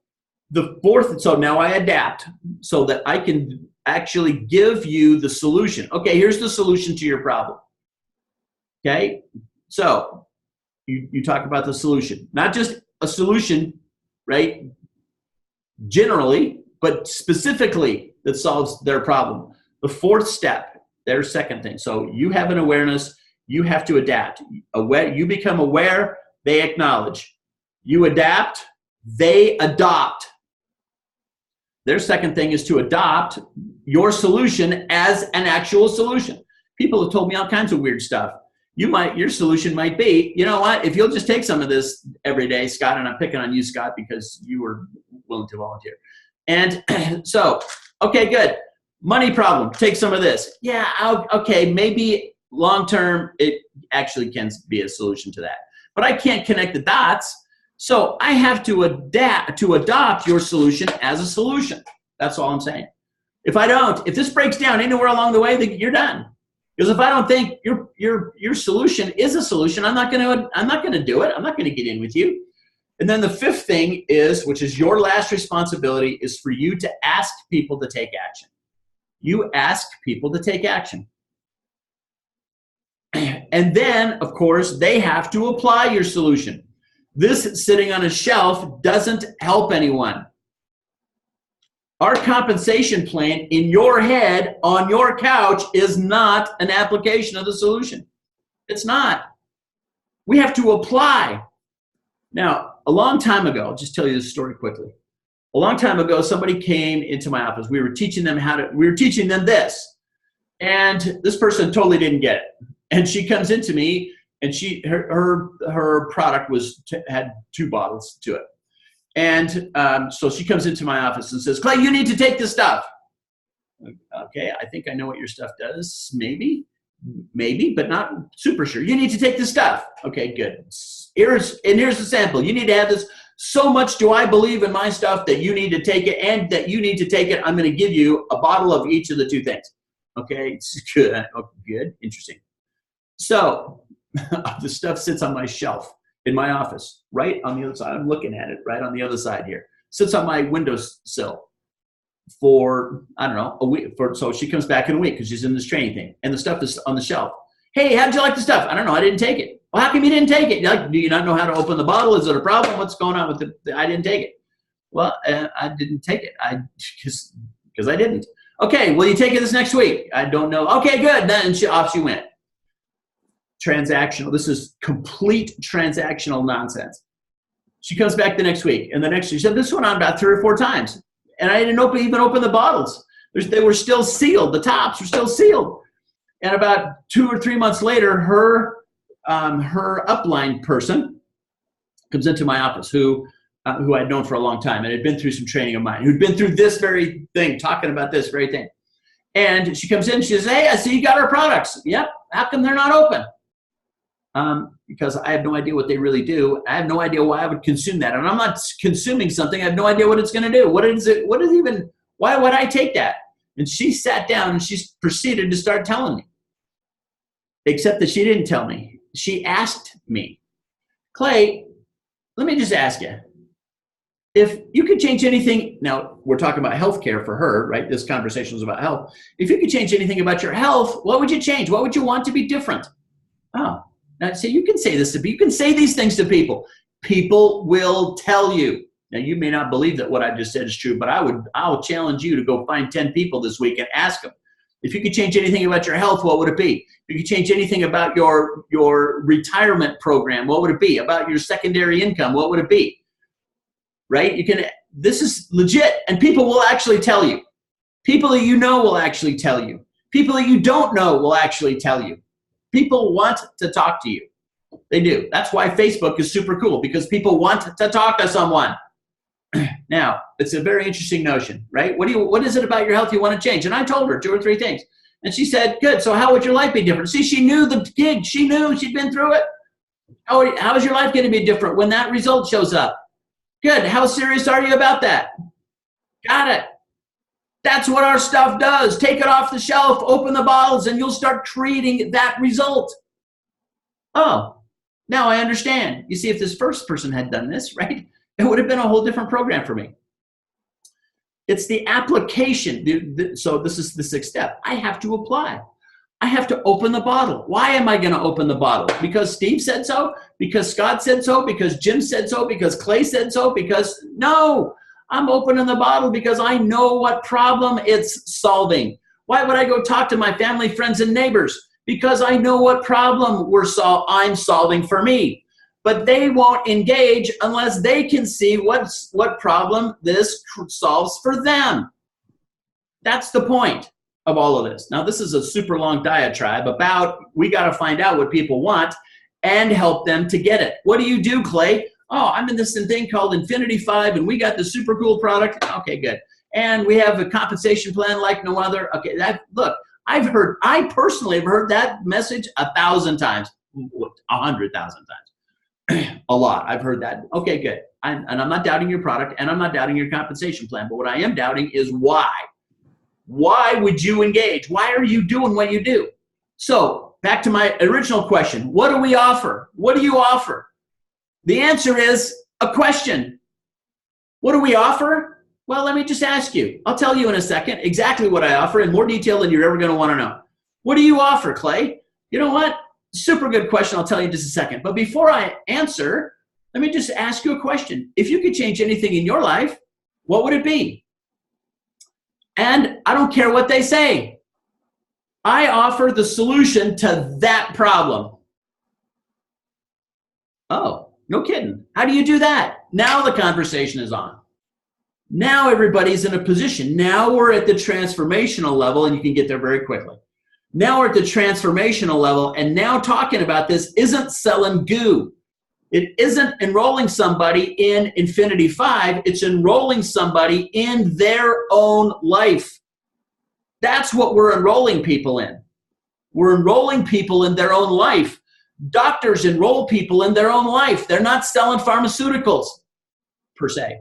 now I adapt so that I can actually give you the solution. Okay, here's the solution to your problem. Okay, so you talk about the solution. Not just a solution, right, generally, but specifically that solves their problem. The 4th step, their second thing. So you have an awareness, you have to adapt. You become aware, they acknowledge. You adapt, they adopt. Their second thing is to adopt your solution as an actual solution. People have told me all kinds of weird stuff. Your solution might be, you know what, if you'll just take some of this every day, Scott, and I'm picking on you, Scott, because you were willing to volunteer. And so, okay, good. Money problem, take some of this. Yeah, okay, maybe long-term it actually can be a solution to that. But I can't connect the dots, so I have to adopt your solution as a solution. That's all I'm saying. If this breaks down anywhere along the way, then you're done. Because if I don't think your solution is a solution, I'm not going to do it. I'm not going to get in with you. And then the 5th thing is, which is your last responsibility, is for you to ask people to take action. You ask people to take action. And then, of course, they have to apply your solution. This sitting on a shelf doesn't help anyone. Our compensation plan in your head on your couch is not an application of the solution. It's not. We have to apply. Now, a long time ago, I'll just tell you this story quickly. A long time ago, somebody came into my office. We were teaching them this. And this person totally didn't get it. And she comes into me, and her product had 2 bottles to it. And so she comes into my office and says, Clay, you need to take this stuff. Okay, I think I know what your stuff does. Maybe, but not super sure. You need to take this stuff. Okay, good. Here's the sample. You need to have this. So much do I believe in my stuff that you need to take it, and that you need to take it. I'm going to give you a bottle of each of the 2 things. Okay, it's good. Oh, good, interesting. So the stuff sits on my shelf in my office, right on the other side. I'm looking at it right on the other side here. Sits on my windowsill for, I don't know, a week. So she comes back in a week because she's in this training thing. And the stuff is on the shelf. Hey, how'd you like the stuff? I don't know. I didn't take it. Well, how come you didn't take it? Do you not know how to open the bottle? Is it a problem? What's going on with it? I didn't take it. Well, I didn't take it because I didn't. Okay, will you take it this next week? I don't know. Okay, good. Then off she went. Transactional. This is complete transactional nonsense. She comes back the next week, and the next she said, this went on about 3 or 4 times. And I didn't even open the bottles. They were still sealed. The tops were still sealed. And about 2 or 3 months later, her upline person comes into my office who I'd known for a long time and had been through some training of mine, who'd been through this very thing, talking about this very thing. And she comes in, she says, hey, I see you got our products. Yep, how come they're not open? Because I have no idea what they really do. I have no idea why I would consume that. And I'm not consuming something. I have no idea what it's going to do. Why would I take that? And she sat down and she proceeded to start telling me. Except that she didn't tell me. She asked me, Clay, let me just ask you, if you could change anything, now we're talking about healthcare for her, right? This conversation was about health. If you could change anything about your health, what would you change? What would you want to be different? Oh, now see, you can say this to people. You can say these things to people. People will tell you. Now you may not believe that what I just said is true, but I'll challenge you to go find 10 people this week and ask them. If you could change anything about your health, what would it be? If you could change anything about your retirement program, what would it be? About your secondary income, what would it be? Right? This is legit, and people will actually tell you. People that you know will actually tell you. People that you don't know will actually tell you. People want to talk to you. They do. That's why Facebook is super cool, because people want to talk to someone. Now, it's a very interesting notion, right? What is it about your health you want to change? And I told her 2 or 3 things. And she said, good, so how would your life be different? See, she knew the gig. She knew. She'd been through it. How is your life going to be different when that result shows up? Good. How serious are you about that? Got it. That's what our stuff does. Take it off the shelf, open the bottles, and you'll start creating that result. Oh, now I understand. You see, if this first person had done this, right, it would have been a whole different program for me. It's the application. So this is the 6th step. I have to apply. I have to open the bottle. Why am I going to open the bottle? Because Steve said so? Because Scott said so? Because Jim said so? Because Clay said so? Because no, I'm opening the bottle because I know what problem it's solving. Why would I go talk to my family, friends, and neighbors? Because I know what problem I'm solving for me. But they won't engage unless they can see what problem this solves for them. That's the point of all of this. Now, this is a super long diatribe about we got to find out what people want and help them to get it. What do you do, Clay? Oh, I'm in this thing called Infinity5, and we got the super cool product. Okay, good. And we have a compensation plan like no other. Okay, look, I personally have heard that message 1,000 times, 100,000 times. A lot. I've heard that. Okay, good. And I'm not doubting your product, and I'm not doubting your compensation plan. But what I am doubting is why. Why would you engage? Why are you doing what you do? So back to my original question. What do we offer? What do you offer? The answer is a question. What do we offer? Well, let me just ask you. I'll tell you in a second exactly what I offer in more detail than you're ever going to want to know. What do you offer, Clay? You know what? Super good question. I'll tell you in just a second. But before I answer, let me just ask you a question. If you could change anything in your life, what would it be? And I don't care what they say. I offer the solution to that problem. Oh, no kidding. How do you do that? Now the conversation is on. Now everybody's in a position. Now we're at the transformational level, and you can get there very quickly. Now we're at the transformational level, and now talking about this isn't selling goo. It isn't enrolling somebody in Infinity5. It's enrolling somebody in their own life. That's what we're enrolling people in. We're enrolling people in their own life. Doctors enroll people in their own life. They're not selling pharmaceuticals, per se,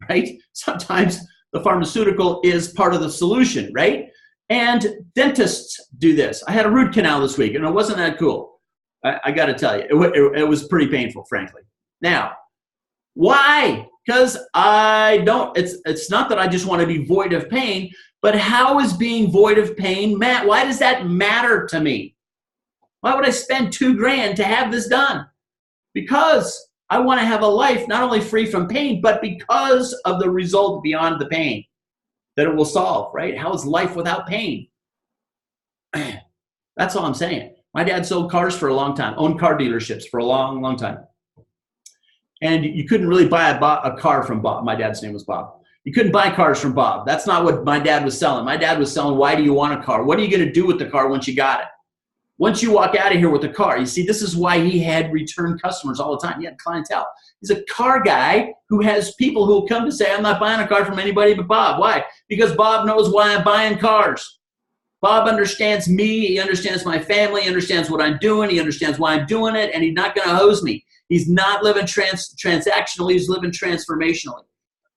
right? Sometimes the pharmaceutical is part of the solution, right? And dentists do this. I had a root canal this week, and it wasn't that cool. I got to tell you, it was pretty painful, frankly. Now, why? Because it's not that I just want to be void of pain, but how is being void of pain, why does that matter to me? Why would I spend $2,000 to have this done? Because I want to have a life not only free from pain, but because of the result beyond the pain. that it will solve, right? How is life without pain? That's all I'm saying. My dad sold cars for a long time, owned car dealerships for a long, long time. And you couldn't really buy a car from Bob. My dad's name was Bob. You couldn't buy cars from Bob. That's not what my dad was selling. My dad was selling, why do you want a car? What are you going to do with the car once you got it? Once you walk out of here with a car, you see, this is why he had return customers all the time. He had clientele. He's a car guy who has people who will come to say, I'm not buying a car from anybody but Bob. Why? Because Bob knows why I'm buying cars. Bob understands me. He understands my family. He understands what I'm doing. He understands why I'm doing it, and he's not going to hose me. He's not living transactionally. He's living transformationally.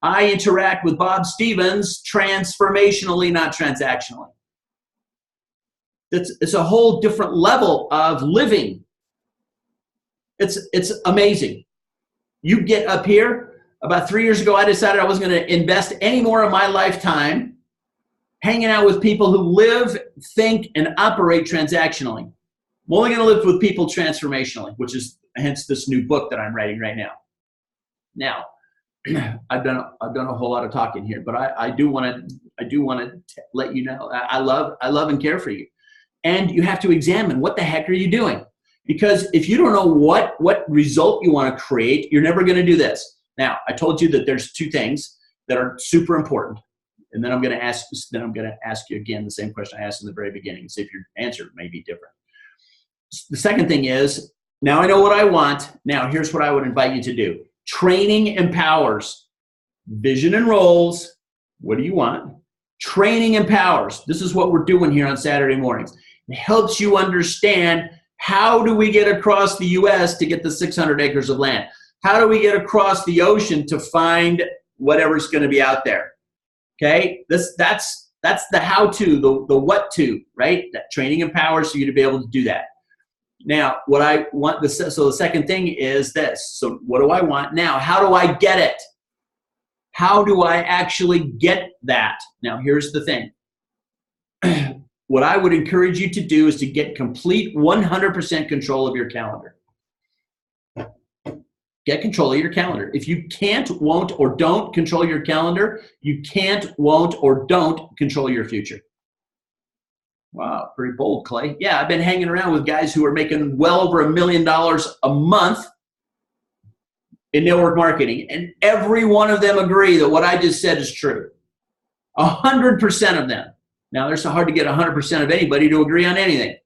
I interact with Bob Stevens transformationally, not transactionally. It's a whole different level of living. It's amazing. You get up here. About 3 years ago, I decided I wasn't going to invest any more of my lifetime hanging out with people who live, think, and operate transactionally. I'm only going to live with people transformationally, which is hence this new book that I'm writing right now. Now, I've done a whole lot of talking here, but I do want to let you know I love and care for you, and you have to examine what the heck are you doing, because if you don't know what result you want to create, you're never going to do this. Now, I told you that there's two things that are super important, and then I'm going to ask you again the same question I asked in the very beginning, and see if your answer may be different. The second thing is, now I know what I want. Now here's what I would invite you to do. Training empowers. Vision enrolls. What do you want? Training empowers. This is what we're doing here on Saturday mornings. It helps you understand, how do we get across the U.S. to get the 600 acres of land? How do we get across the ocean to find whatever's going to be out there? Okay, that's the how-to, the what-to, right? That training empowers you to be able to do that. Now, what I want, so the second thing is this. So what do I want now? How do I get it? How do I actually get that? Now, here's the thing. What I would encourage you to do is to get complete 100% control of your calendar. Get control of your calendar. If you can't, won't, or don't control your calendar, you can't, won't, or don't control your future. Wow, pretty bold, Clay. Yeah, I've been hanging around with guys who are making well over $1 million a month in network marketing, and every one of them agree that what I just said is true. 100% of them. Now, it's hard to get 100% of anybody to agree on anything.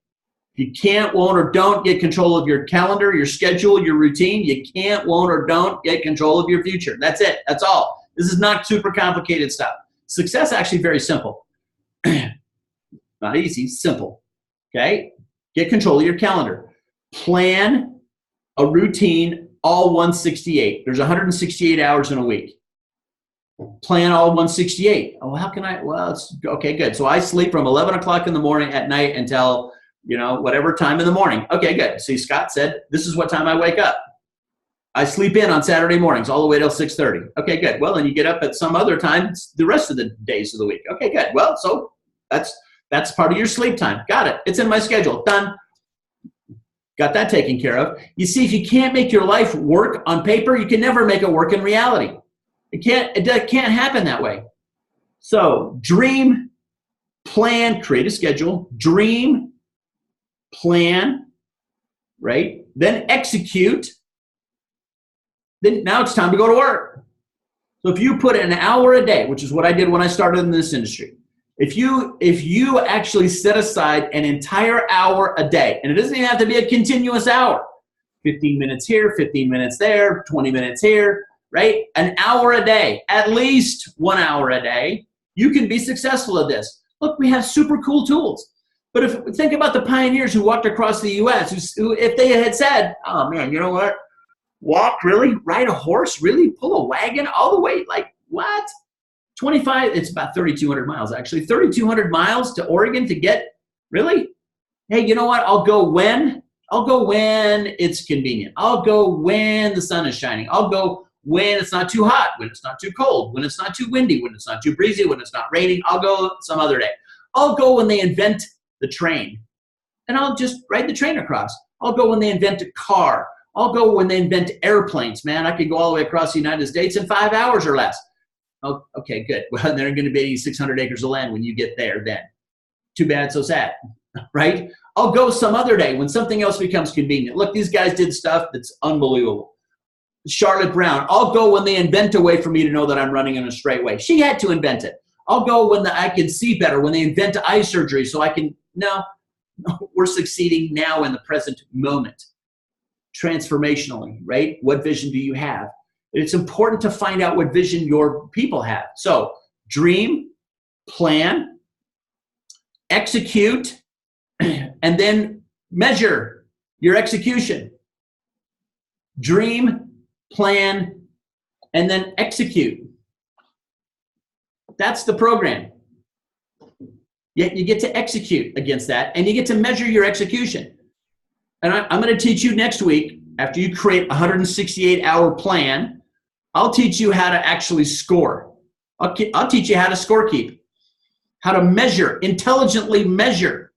If you can't, won't, or don't get control of your calendar, your schedule, your routine, you can't, won't, or don't get control of your future. That's it. That's all. This is not super complicated stuff. Success is actually very simple. Not easy, simple. Okay? Get control of your calendar. Plan a routine all 168. There's 168 hours in a week. Plan all 168. Oh, how can I? Well, it's okay, good. So I sleep from 11 o'clock in the morning at night until, whatever time in the morning. Okay, good. See, Scott said, this is what time I wake up. I sleep in on Saturday mornings all the way till 6:30. Okay, good. Well, then you get up at some other time the rest of the days of the week. Okay, good. Well, so that's part of your sleep time. Got it. It's in my schedule. Done. Got that taken care of. You see, if you can't make your life work on paper, you can never make it work in reality. It can't happen that way. So dream, plan, create a schedule, dream, plan, right? Then execute. Then now it's time to go to work. So if you put an hour a day, which is what I did when I started in this industry, if you actually set aside an entire hour a day, and it doesn't even have to be a continuous hour, 15 minutes here, 15 minutes there, 20 minutes here, right? An hour a day, at least 1 hour a day, you can be successful at this. Look, we have super cool tools. But think about the pioneers who walked across the U.S., who if they had said, oh man, you know what? Walk, really? Ride a horse, really? Pull a wagon all the way, like what? 25, it's about 3,200 miles actually. 3,200 miles to Oregon to get, really? Hey, you know what? I'll go when it's convenient. I'll go when the sun is shining. I'll go when it's not too hot, when it's not too cold, when it's not too windy, when it's not too breezy, when it's not raining. I'll go some other day. I'll go when they invent the train, and I'll just ride the train across. I'll go when they invent a car. I'll go when they invent airplanes. Man, I could go all the way across the United States in 5 hours or less. Oh, okay, good. Well, they're going to be 600 acres of land when you get there then. Too bad, so sad, right? I'll go some other day when something else becomes convenient. Look, these guys did stuff that's unbelievable. Charlotte Brown, I'll go when they invent a way for me to know that I'm running in a straight way. She had to invent it. I'll go when I can see better, when they invent eye surgery so I can, no, we're succeeding now in the present moment. Transformationally, right? What vision do you have? It's important to find out what vision your people have. So dream, plan, execute, and then measure your execution. Dream, plan, and then execute. That's the program. Yet you get to execute against that, and you get to measure your execution. And I'm going to teach you next week, after you create a 168-hour plan, I'll teach you how to actually score. I'll teach you how to scorekeep, how to measure, intelligently measure.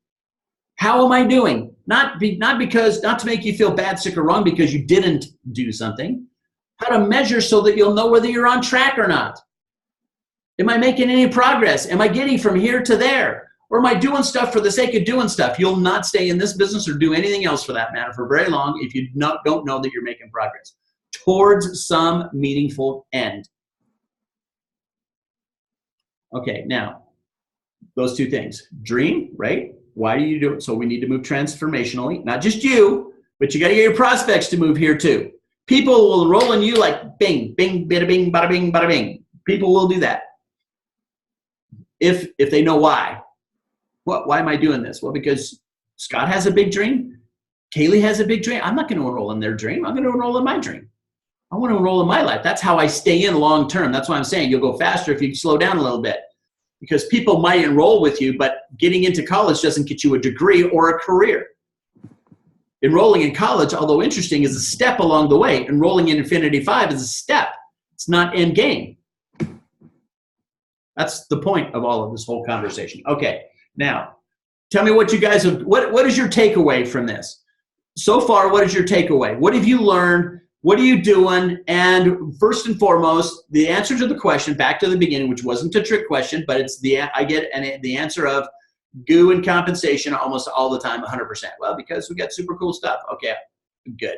How am I doing? Not to make you feel bad, sick, or wrong because you didn't do something. How to measure so that you'll know whether you're on track or not. Am I making any progress? Am I getting from here to there? Or am I doing stuff for the sake of doing stuff? You'll not stay in this business or do anything else for that matter for very long if you don't know that you're making progress towards some meaningful end. Okay, now, those two things. Dream, right? Why do you do it? So we need to move transformationally. Not just you, but you got to get your prospects to move here too. People will enroll in you like bing, bing, bada bing, bada bing, bada bing. People will do that. If they know why. Why am I doing this? Well, because Scott has a big dream. Kaylee has a big dream. I'm not going to enroll in their dream. I'm going to enroll in my dream. I want to enroll in my life. That's how I stay in long term. That's why I'm saying you'll go faster if you slow down a little bit. Because people might enroll with you, but getting into college doesn't get you a degree or a career. Enrolling in college, although interesting, is a step along the way. Enrolling in Infinity 5 is a step. It's not end game. That's the point of all of this whole conversation. Okay, now, tell me what you guys have, what is your takeaway from this? So far, what is your takeaway? What have you learned? What are you doing? And first and foremost, the answer to the question, back to the beginning, which wasn't a trick question, but it's the answer of goo and compensation almost all the time, 100%. Well, because we got super cool stuff. Okay, good.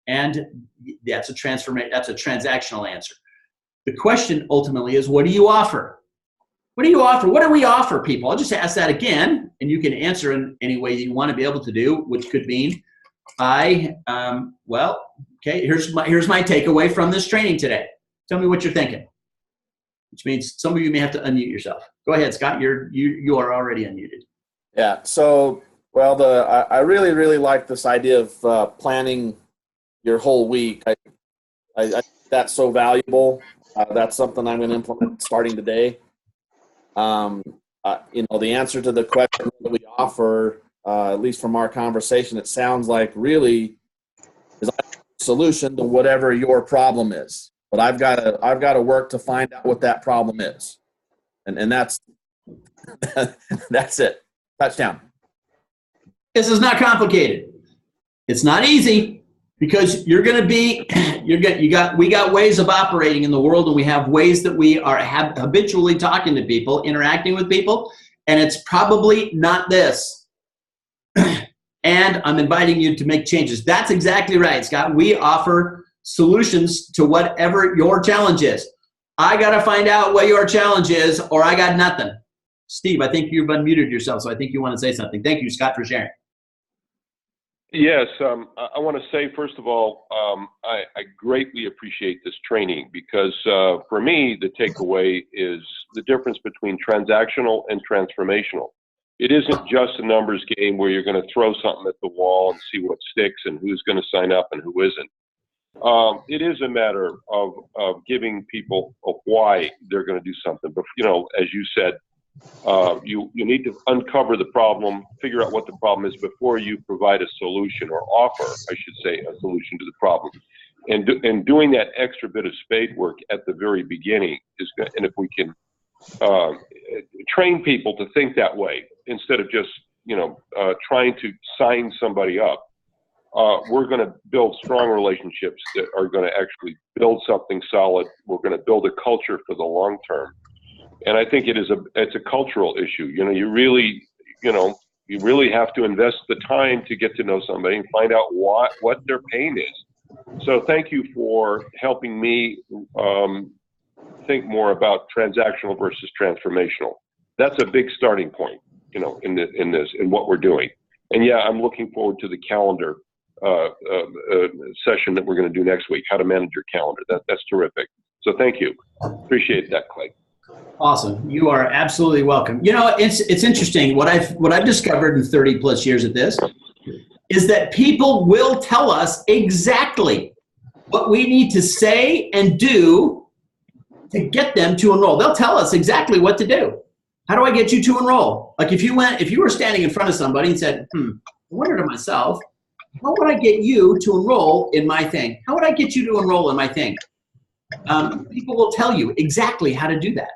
And that's a transactional answer. The question ultimately is, what do you offer? What do you offer? What do we offer people? I'll just ask that again, and you can answer in any way you want to be able to do, which could mean okay, here's my takeaway from this training today. Tell me what you're thinking. Which means some of you may have to unmute yourself. Go ahead, Scott. You are already unmuted. Yeah. So, well, I really, really like this idea of planning your whole week. I think that's so valuable. That's something I'm going to implement starting today. The answer to the question that we offer, at least from our conversation, it sounds like really is a solution to whatever your problem is. But I've got to work to find out what that problem is, and that's that's it. Touchdown. This is not complicated. It's not easy because we got ways of operating in the world, and we have ways that we have habitually talking to people, interacting with people, and it's probably not this. And I'm inviting you to make changes. That's exactly right, Scott. We offer solutions to whatever your challenge is. I got to find out what your challenge is, or I got nothing. Steve, I think you've unmuted yourself, so I think you want to say something. Thank you, Scott, for sharing. Yes, I want to say, first of all, I greatly appreciate this training because for me, the takeaway is the difference between transactional and transformational. It isn't just a numbers game where you're going to throw something at the wall and see what sticks and who's going to sign up and who isn't. It is a matter of giving people a why they're going to do something. But, as you said, you need to uncover the problem, figure out what the problem is before you provide a solution or offer, I should say, a solution to the problem. And doing that extra bit of spade work at the very beginning is good. And if we can train people to think that way instead of just, trying to sign somebody up, we're going to build strong relationships that are going to actually build something solid. We're going to build a culture for the long term. And I think it's a cultural issue. You really have to invest the time to get to know somebody and find out what their pain is. So thank you for helping me think more about transactional versus transformational. That's a big starting point, in what we're doing. And yeah, I'm looking forward to the calendar session that we're going to do next week, how to manage your calendar. That's terrific. So thank you. Appreciate that, Clay. Awesome. You are absolutely welcome. It's interesting. What I've discovered in 30 plus years of this is that people will tell us exactly what we need to say and do to get them to enroll. They'll tell us exactly what to do. How do I get you to enroll? Like if you were standing in front of somebody and said, I wonder to myself, how would I get you to enroll in my thing? How would I get you to enroll in my thing? People will tell you exactly how to do that.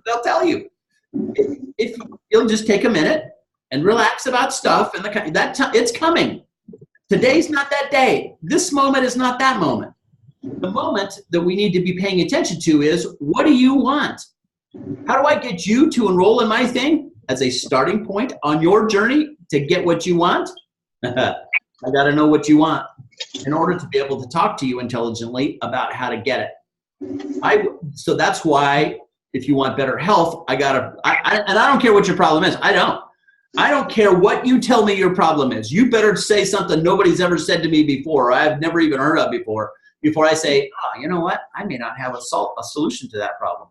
They'll tell you. If you'll just take a minute and relax about stuff, and it's coming. Today's not that day. This moment is not that moment. The moment that we need to be paying attention to is, what do you want? How do I get you to enroll in my thing as a starting point on your journey to get what you want? I got to know what you want in order to be able to talk to you intelligently about how to get it. So that's why if you want better health, and I don't care what your problem is. I don't care what you tell me your problem is. You better say something nobody's ever said to me before, or I've never even heard of before I say, oh, you know what? I may not have a solution to that problem.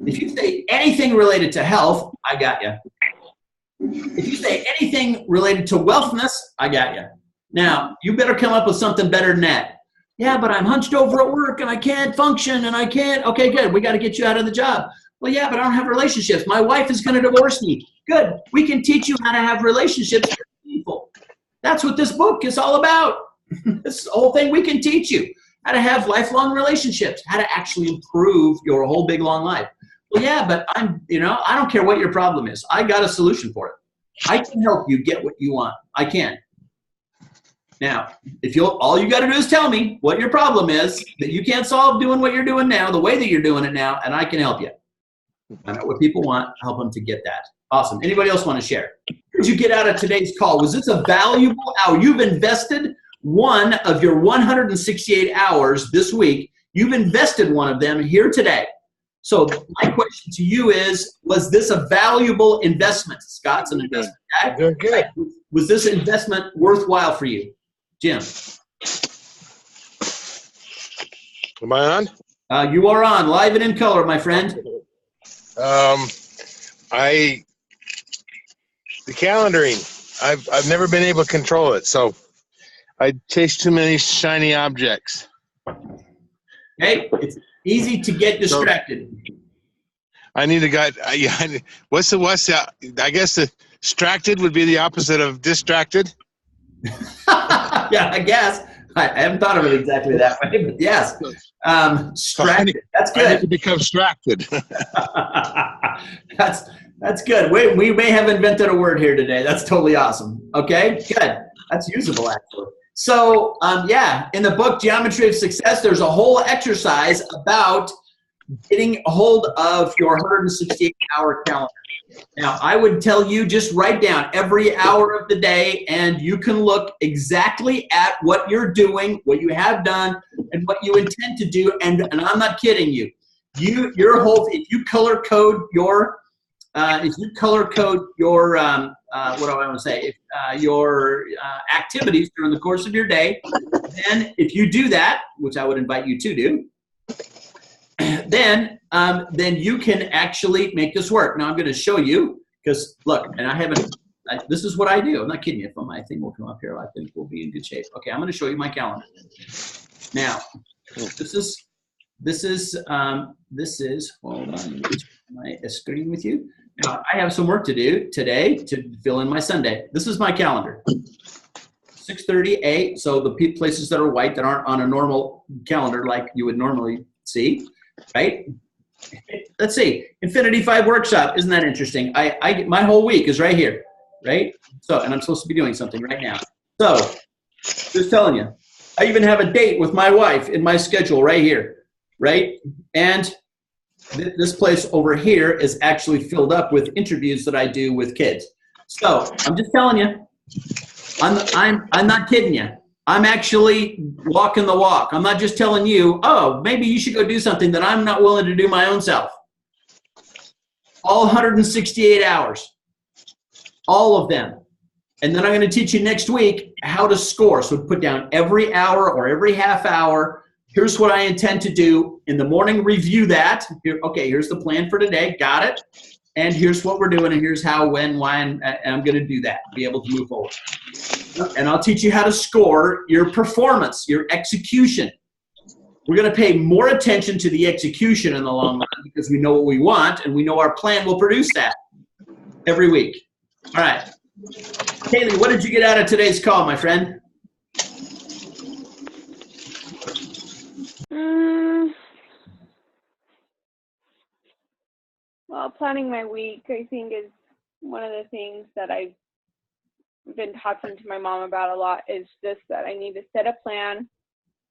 If you say anything related to health, I got you. If you say anything related to wealthness, I got you. Now, you better come up with something better than that. Yeah, but I'm hunched over at work and I can't function and I can't. Okay, good. We got to get you out of the job. Well, yeah, but I don't have relationships. My wife is going to divorce me. Good. We can teach you how to have relationships with people. That's what this book is all about. This whole thing, we can teach you how to have lifelong relationships, how to actually improve your whole big long life. Well, yeah, but I don't care what your problem is. I got a solution for it. I can help you get what you want. I can. Now, all you got to do is tell me what your problem is that you can't solve doing what you're doing now, the way that you're doing it now, and I can help you. Find out what people want, help them to get that. Awesome. Anybody else want to share? What did you get out of today's call? Was this a valuable hour? You've invested one of your 168 hours this week. You've invested one of them here today. So my question to you is, was this a valuable investment? Scott's an investment guy. Good, good. Was this investment worthwhile for you? Jim? Am I on? You are on, live and in color, my friend. The calendaring, I've never been able to control it, so I chase too many shiny objects. Hey, it's easy to get distracted. I need a guy. What's the? I guess the distracted would be the opposite of distracted. Yeah, I guess. I haven't thought of it exactly that way, but yes. Distracted. That's good. I need to become distracted. That's good. We may have invented a word here today. That's totally awesome. Okay, good. That's usable, actually. So, yeah, in the book, Geometry of Success, there's a whole exercise about getting a hold of your 168-hour calendar. Now, I would tell you just write down every hour of the day, and you can look exactly at what you're doing, what you have done, and what you intend to do. And I'm not kidding you. If you color code your what do I want to say? Your activities during the course of your day, then if you do that, which I would invite you to do, then you can actually make this work. Now I'm going to show you, because look, and this is what I do. I'm not kidding you. If my thing will come up here, I think we'll be in good shape. Okay, I'm going to show you my calendar. Now, this is hold on, let me get my screen with you. Now, I have some work to do today to fill in my Sunday. This is my calendar. 6:30 so the places that are white that aren't on a normal calendar like you would normally see, right? Let's see, Infinity 5 Workshop, isn't that interesting? My whole week is right here, right? So, and I'm supposed to be doing something right now. So, Just telling you. I even have a date with my wife in my schedule right here, right? And this place over here is actually filled up with interviews that I do with kids. So I'm just telling you, I'm not kidding you. I'm actually walking the walk. I'm not just telling you, oh, maybe you should go do something that I'm not willing to do my own self. All 168 hours, all of them. And then I'm going to teach you next week how to score. So put down every hour or every half hour. Here's what I intend to do in the morning. Review that. Here, okay, here's the plan for today. Got it. And here's what we're doing. And here's how, when, why, and I'm going to do that. Be able to move forward. And I'll teach you how to score your performance, your execution. We're going to pay more attention to the execution in the long run because we know what we want and we know our plan will produce that every week. All right. Kaylee, what did you get out of today's call, my friend? Well, planning my week, I think, is one of the things that I've been talking to my mom about a lot, is just that I need to set a plan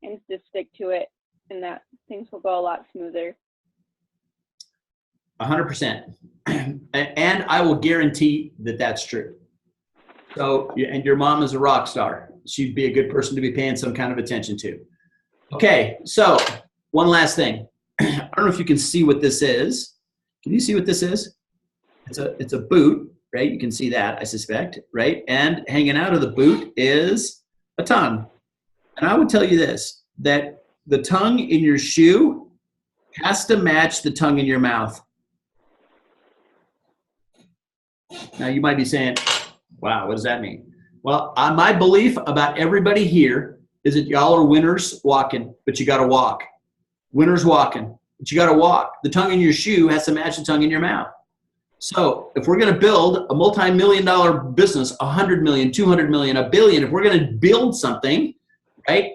and just stick to it, and that things will go a lot smoother. 100%. And I will guarantee that that's true. So, and your mom is a rock star. She'd be a good person to be paying some kind of attention to. Okay, so one last thing. I don't know if you can see what this is. Can you see what this is? It's a boot, right? You can see that, I suspect, right? And hanging out of the boot is a tongue. And I would tell you this, that the tongue in your shoe has to match the tongue in your mouth. Now you might be saying, wow, what does that mean? Well, my belief about everybody here is that y'all are winners walking, but you got to walk. Winners walking, but you got to walk. The tongue in your shoe has to match the tongue in your mouth. So if we're going to build a multi-million-dollar business, 100 million, 200 million, a billion, if we're going to build something, right,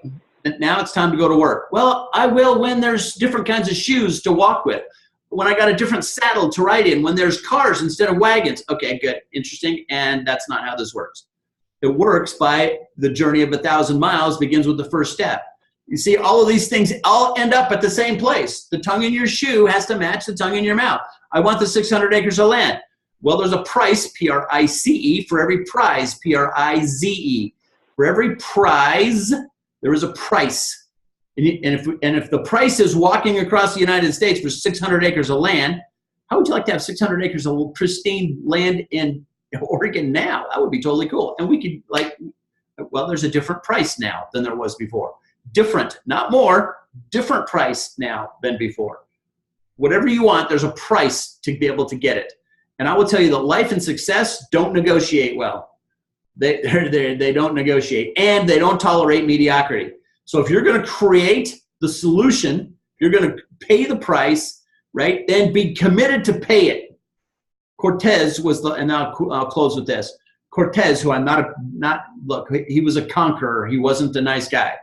now it's time to go to work. Well, I will when there's different kinds of shoes to walk with, when I got a different saddle to ride in, when there's cars instead of wagons. Okay, good, interesting, and that's not how this works. It works by the journey of 1,000 miles begins with the first step. You see, all of these things all end up at the same place. The tongue in your shoe has to match the tongue in your mouth. I want the 600 acres of land. Well, there's a price, P-R-I-C-E, for every prize, P-R-I-Z-E. For every prize, there is a price. And if the price is walking across the United States for 600 acres of land, how would you like to have 600 acres of pristine land in Oregon now? That would be totally cool. And we could, like, well, there's a different price now than there was before. Different, not more, different price now than before. Whatever you want, there's a price to be able to get it. And I will tell you that life and success don't negotiate well. They don't negotiate, and they don't tolerate mediocrity. So if you're going to create the solution, you're going to pay the price, right? Then be committed to pay it. Cortez was the, and I'll close with this. Cortez, who I'm look, he was a conqueror. He wasn't a nice guy.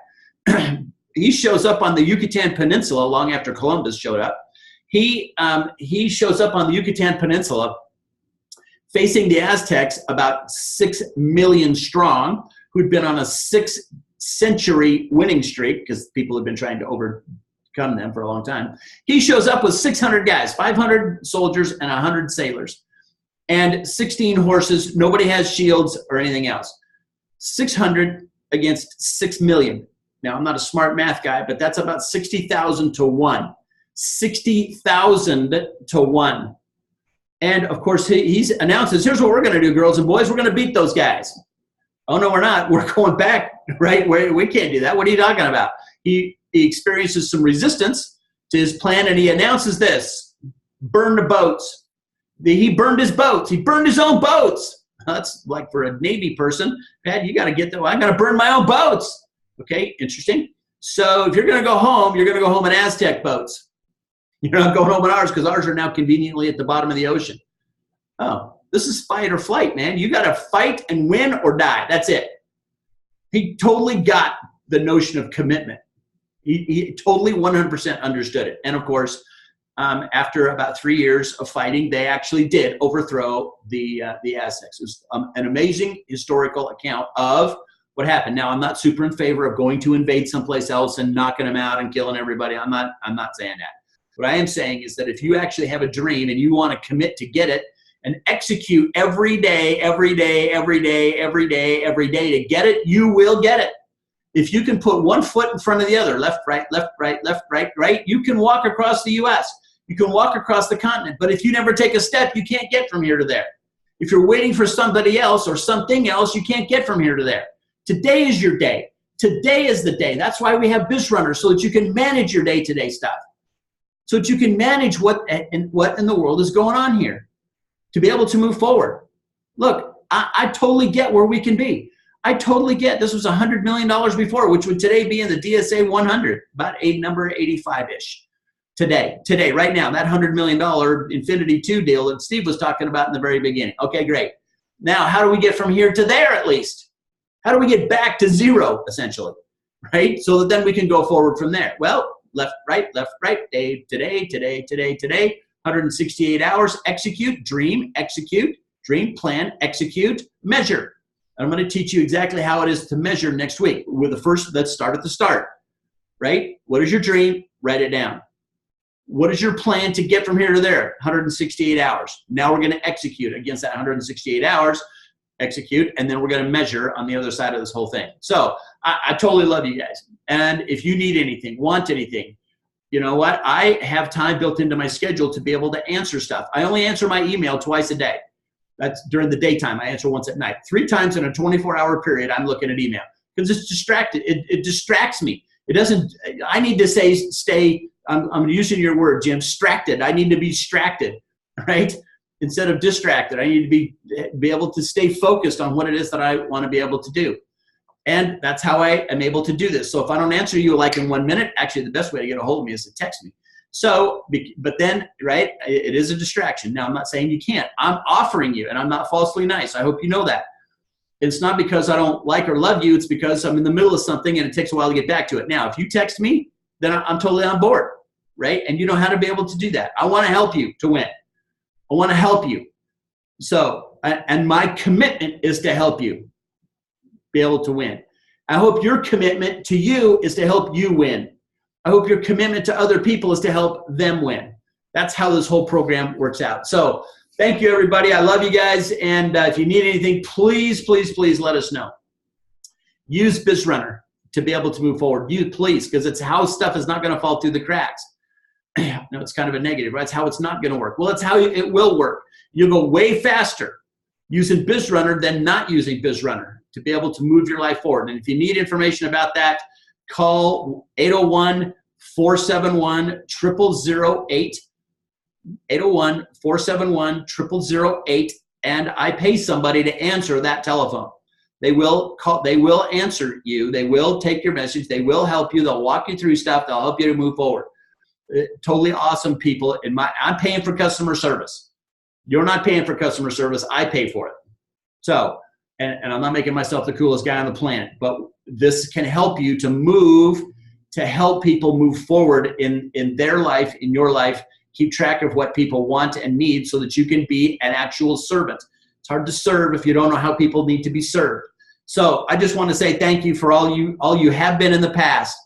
He shows up on the Yucatan Peninsula long after Columbus showed up. He shows up on the Yucatan Peninsula facing the Aztecs, about 6 million strong, who'd been on a 6-century winning streak because people had been trying to overcome them for a long time. He shows up with 600 guys, 500 soldiers and 100 sailors, and 16 horses. Nobody has shields or anything else. 600 against 6 million. Now, I'm not a smart math guy, but that's about 60,000 to 1. 60,000 to 1. And, of course, he announces, here's what we're going to do, girls and boys. We're going to beat those guys. Oh, no, we're not. We're going back, right? We can't do that. What are you talking about? He experiences some resistance to his plan, and he announces this: burn the boats. He burned his boats. He burned his own boats. That's like for a Navy person. Pat, you got to get there. I got to burn my own boats. Okay, interesting. So if you're going to go home, you're going to go home in Aztec boats. You're not going home in ours because ours are now conveniently at the bottom of the ocean. Oh, this is fight or flight, man. You got to fight and win or die. That's it. He totally got the notion of commitment. He totally 100% understood it. And of course, after about 3 years of fighting, they actually did overthrow the Aztecs. It was an amazing historical account of what happened. Now, I'm not super in favor of going to invade someplace else and knocking them out and killing everybody. I'm not saying that. What I am saying is that if you actually have a dream and you want to commit to get it and execute every day to get it, you will get it. If you can put one foot in front of the other, left, right, right, you can walk across the U.S. You can walk across the continent. But if you never take a step, you can't get from here to there. If you're waiting for somebody else or something else, you can't get from here to there. Today is your day. Today is the day. That's why we have BizRunner, so that you can manage your day-to-day stuff. So that you can manage what in the world is going on here to be able to move forward. Look, I totally get where we can be. I totally get this was $100 million before, which would today be in the DSA 100, about number 85-ish. Today, right now, that $100 million Infinity 2 deal that Steve was talking about in the very beginning. Okay, great. Now, how do we get from here to there at least? How do we get back to zero, essentially, right? So that then we can go forward from there. Well, left, right, day, today, 168 hours, execute, dream, plan, execute, measure. I'm going to teach you exactly how it is to measure next week. Let's start at the start, right? What is your dream? Write it down. What is your plan to get from here to there? 168 hours. Now we're going to execute against that 168 hours, execute, and then we're going to measure on the other side of this whole thing. So I totally love you guys. And if you need anything, want anything, you know what? I have time built into my schedule to be able to answer stuff. I only answer my email twice a day. That's during the daytime. I answer once at night. 3 times in a 24-hour period, I'm looking at email because it's distracted. It distracts me. It doesn't. I need to stay. I'm using your word, Jim. Distracted. I need to be distracted, right? Instead of distracted, I need to be able to stay focused on what it is that I want to be able to do. And that's how I am able to do this. So if I don't answer you like in 1 minute, actually the best way to get a hold of me is to text me. So, but then, right, it is a distraction. Now, I'm not saying you can't. I'm offering you, and I'm not falsely nice. I hope you know that. It's not because I don't like or love you. It's because I'm in the middle of something, and it takes a while to get back to it. Now, if you text me, then I'm totally on board, right? And you know how to be able to do that. I want to help you to win. I want to help you. So, and my commitment is to help you be able to win. I hope your commitment to you is to help you win. I hope your commitment to other people is to help them win. That's how this whole program works out. So thank you, everybody. I love you guys. And if you need anything, please let us know. Use BizRunner to be able to move forward. Please, because it's how stuff is not going to fall through the cracks. No, it's kind of a negative, right? It's how it's not going to work. Well, it's how it will work. You'll go way faster using BizRunner than not using BizRunner to be able to move your life forward. And if you need information about that, call 801-471-0008, 801-471-0008, and I pay somebody to answer that telephone. They will call, they will answer you, they will take your message, they will help you, they'll walk you through stuff, they'll help you to move forward. Totally awesome people. I'm paying for customer service. You're not paying for customer service, I pay for it. So, and I'm not making myself the coolest guy on the planet, but this can help you to help people move forward in their life, in your life, keep track of what people want and need so that you can be an actual servant. It's hard to serve if you don't know how people need to be served. So I just want to say thank you for all you have been in the past.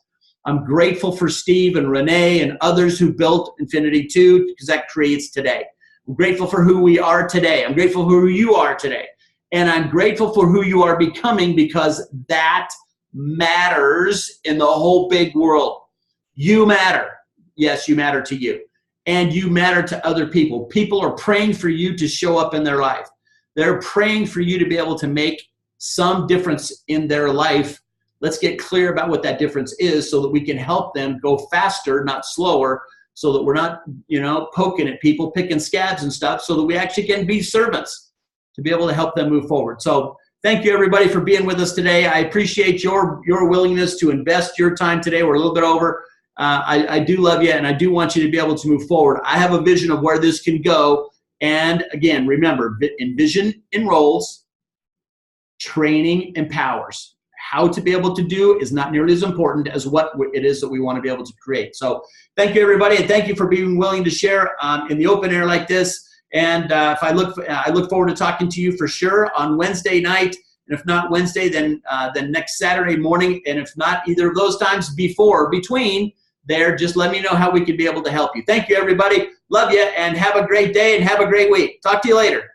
I'm grateful for Steve and Renee and others who built Infinity 2 because that creates today. I'm grateful for who we are today. I'm grateful for who you are today. And I'm grateful for who you are becoming because that matters in the whole big world. You matter. Yes, you matter to you. And you matter to other people. People are praying for you to show up in their life. They're praying for you to be able to make some difference in their life. Let's get clear about what that difference is so that we can help them go faster, not slower, so that we're not, poking at people, picking scabs and stuff, so that we actually can be servants to be able to help them move forward. So thank you, everybody, for being with us today. I appreciate your willingness to invest your time today. We're a little bit over. I do love you, and I do want you to be able to move forward. I have a vision of where this can go. And again, remember, envision enrolls, training empowers. How to be able to do is not nearly as important as what it is that we want to be able to create. So thank you, everybody, and thank you for being willing to share in the open air like this. And I look forward to talking to you for sure on Wednesday night And if not Wednesday, then next Saturday morning. And if not either of those times between there, just let me know how we can be able to help you. Thank you, everybody. Love you, and have a great day and have a great week. Talk to you later.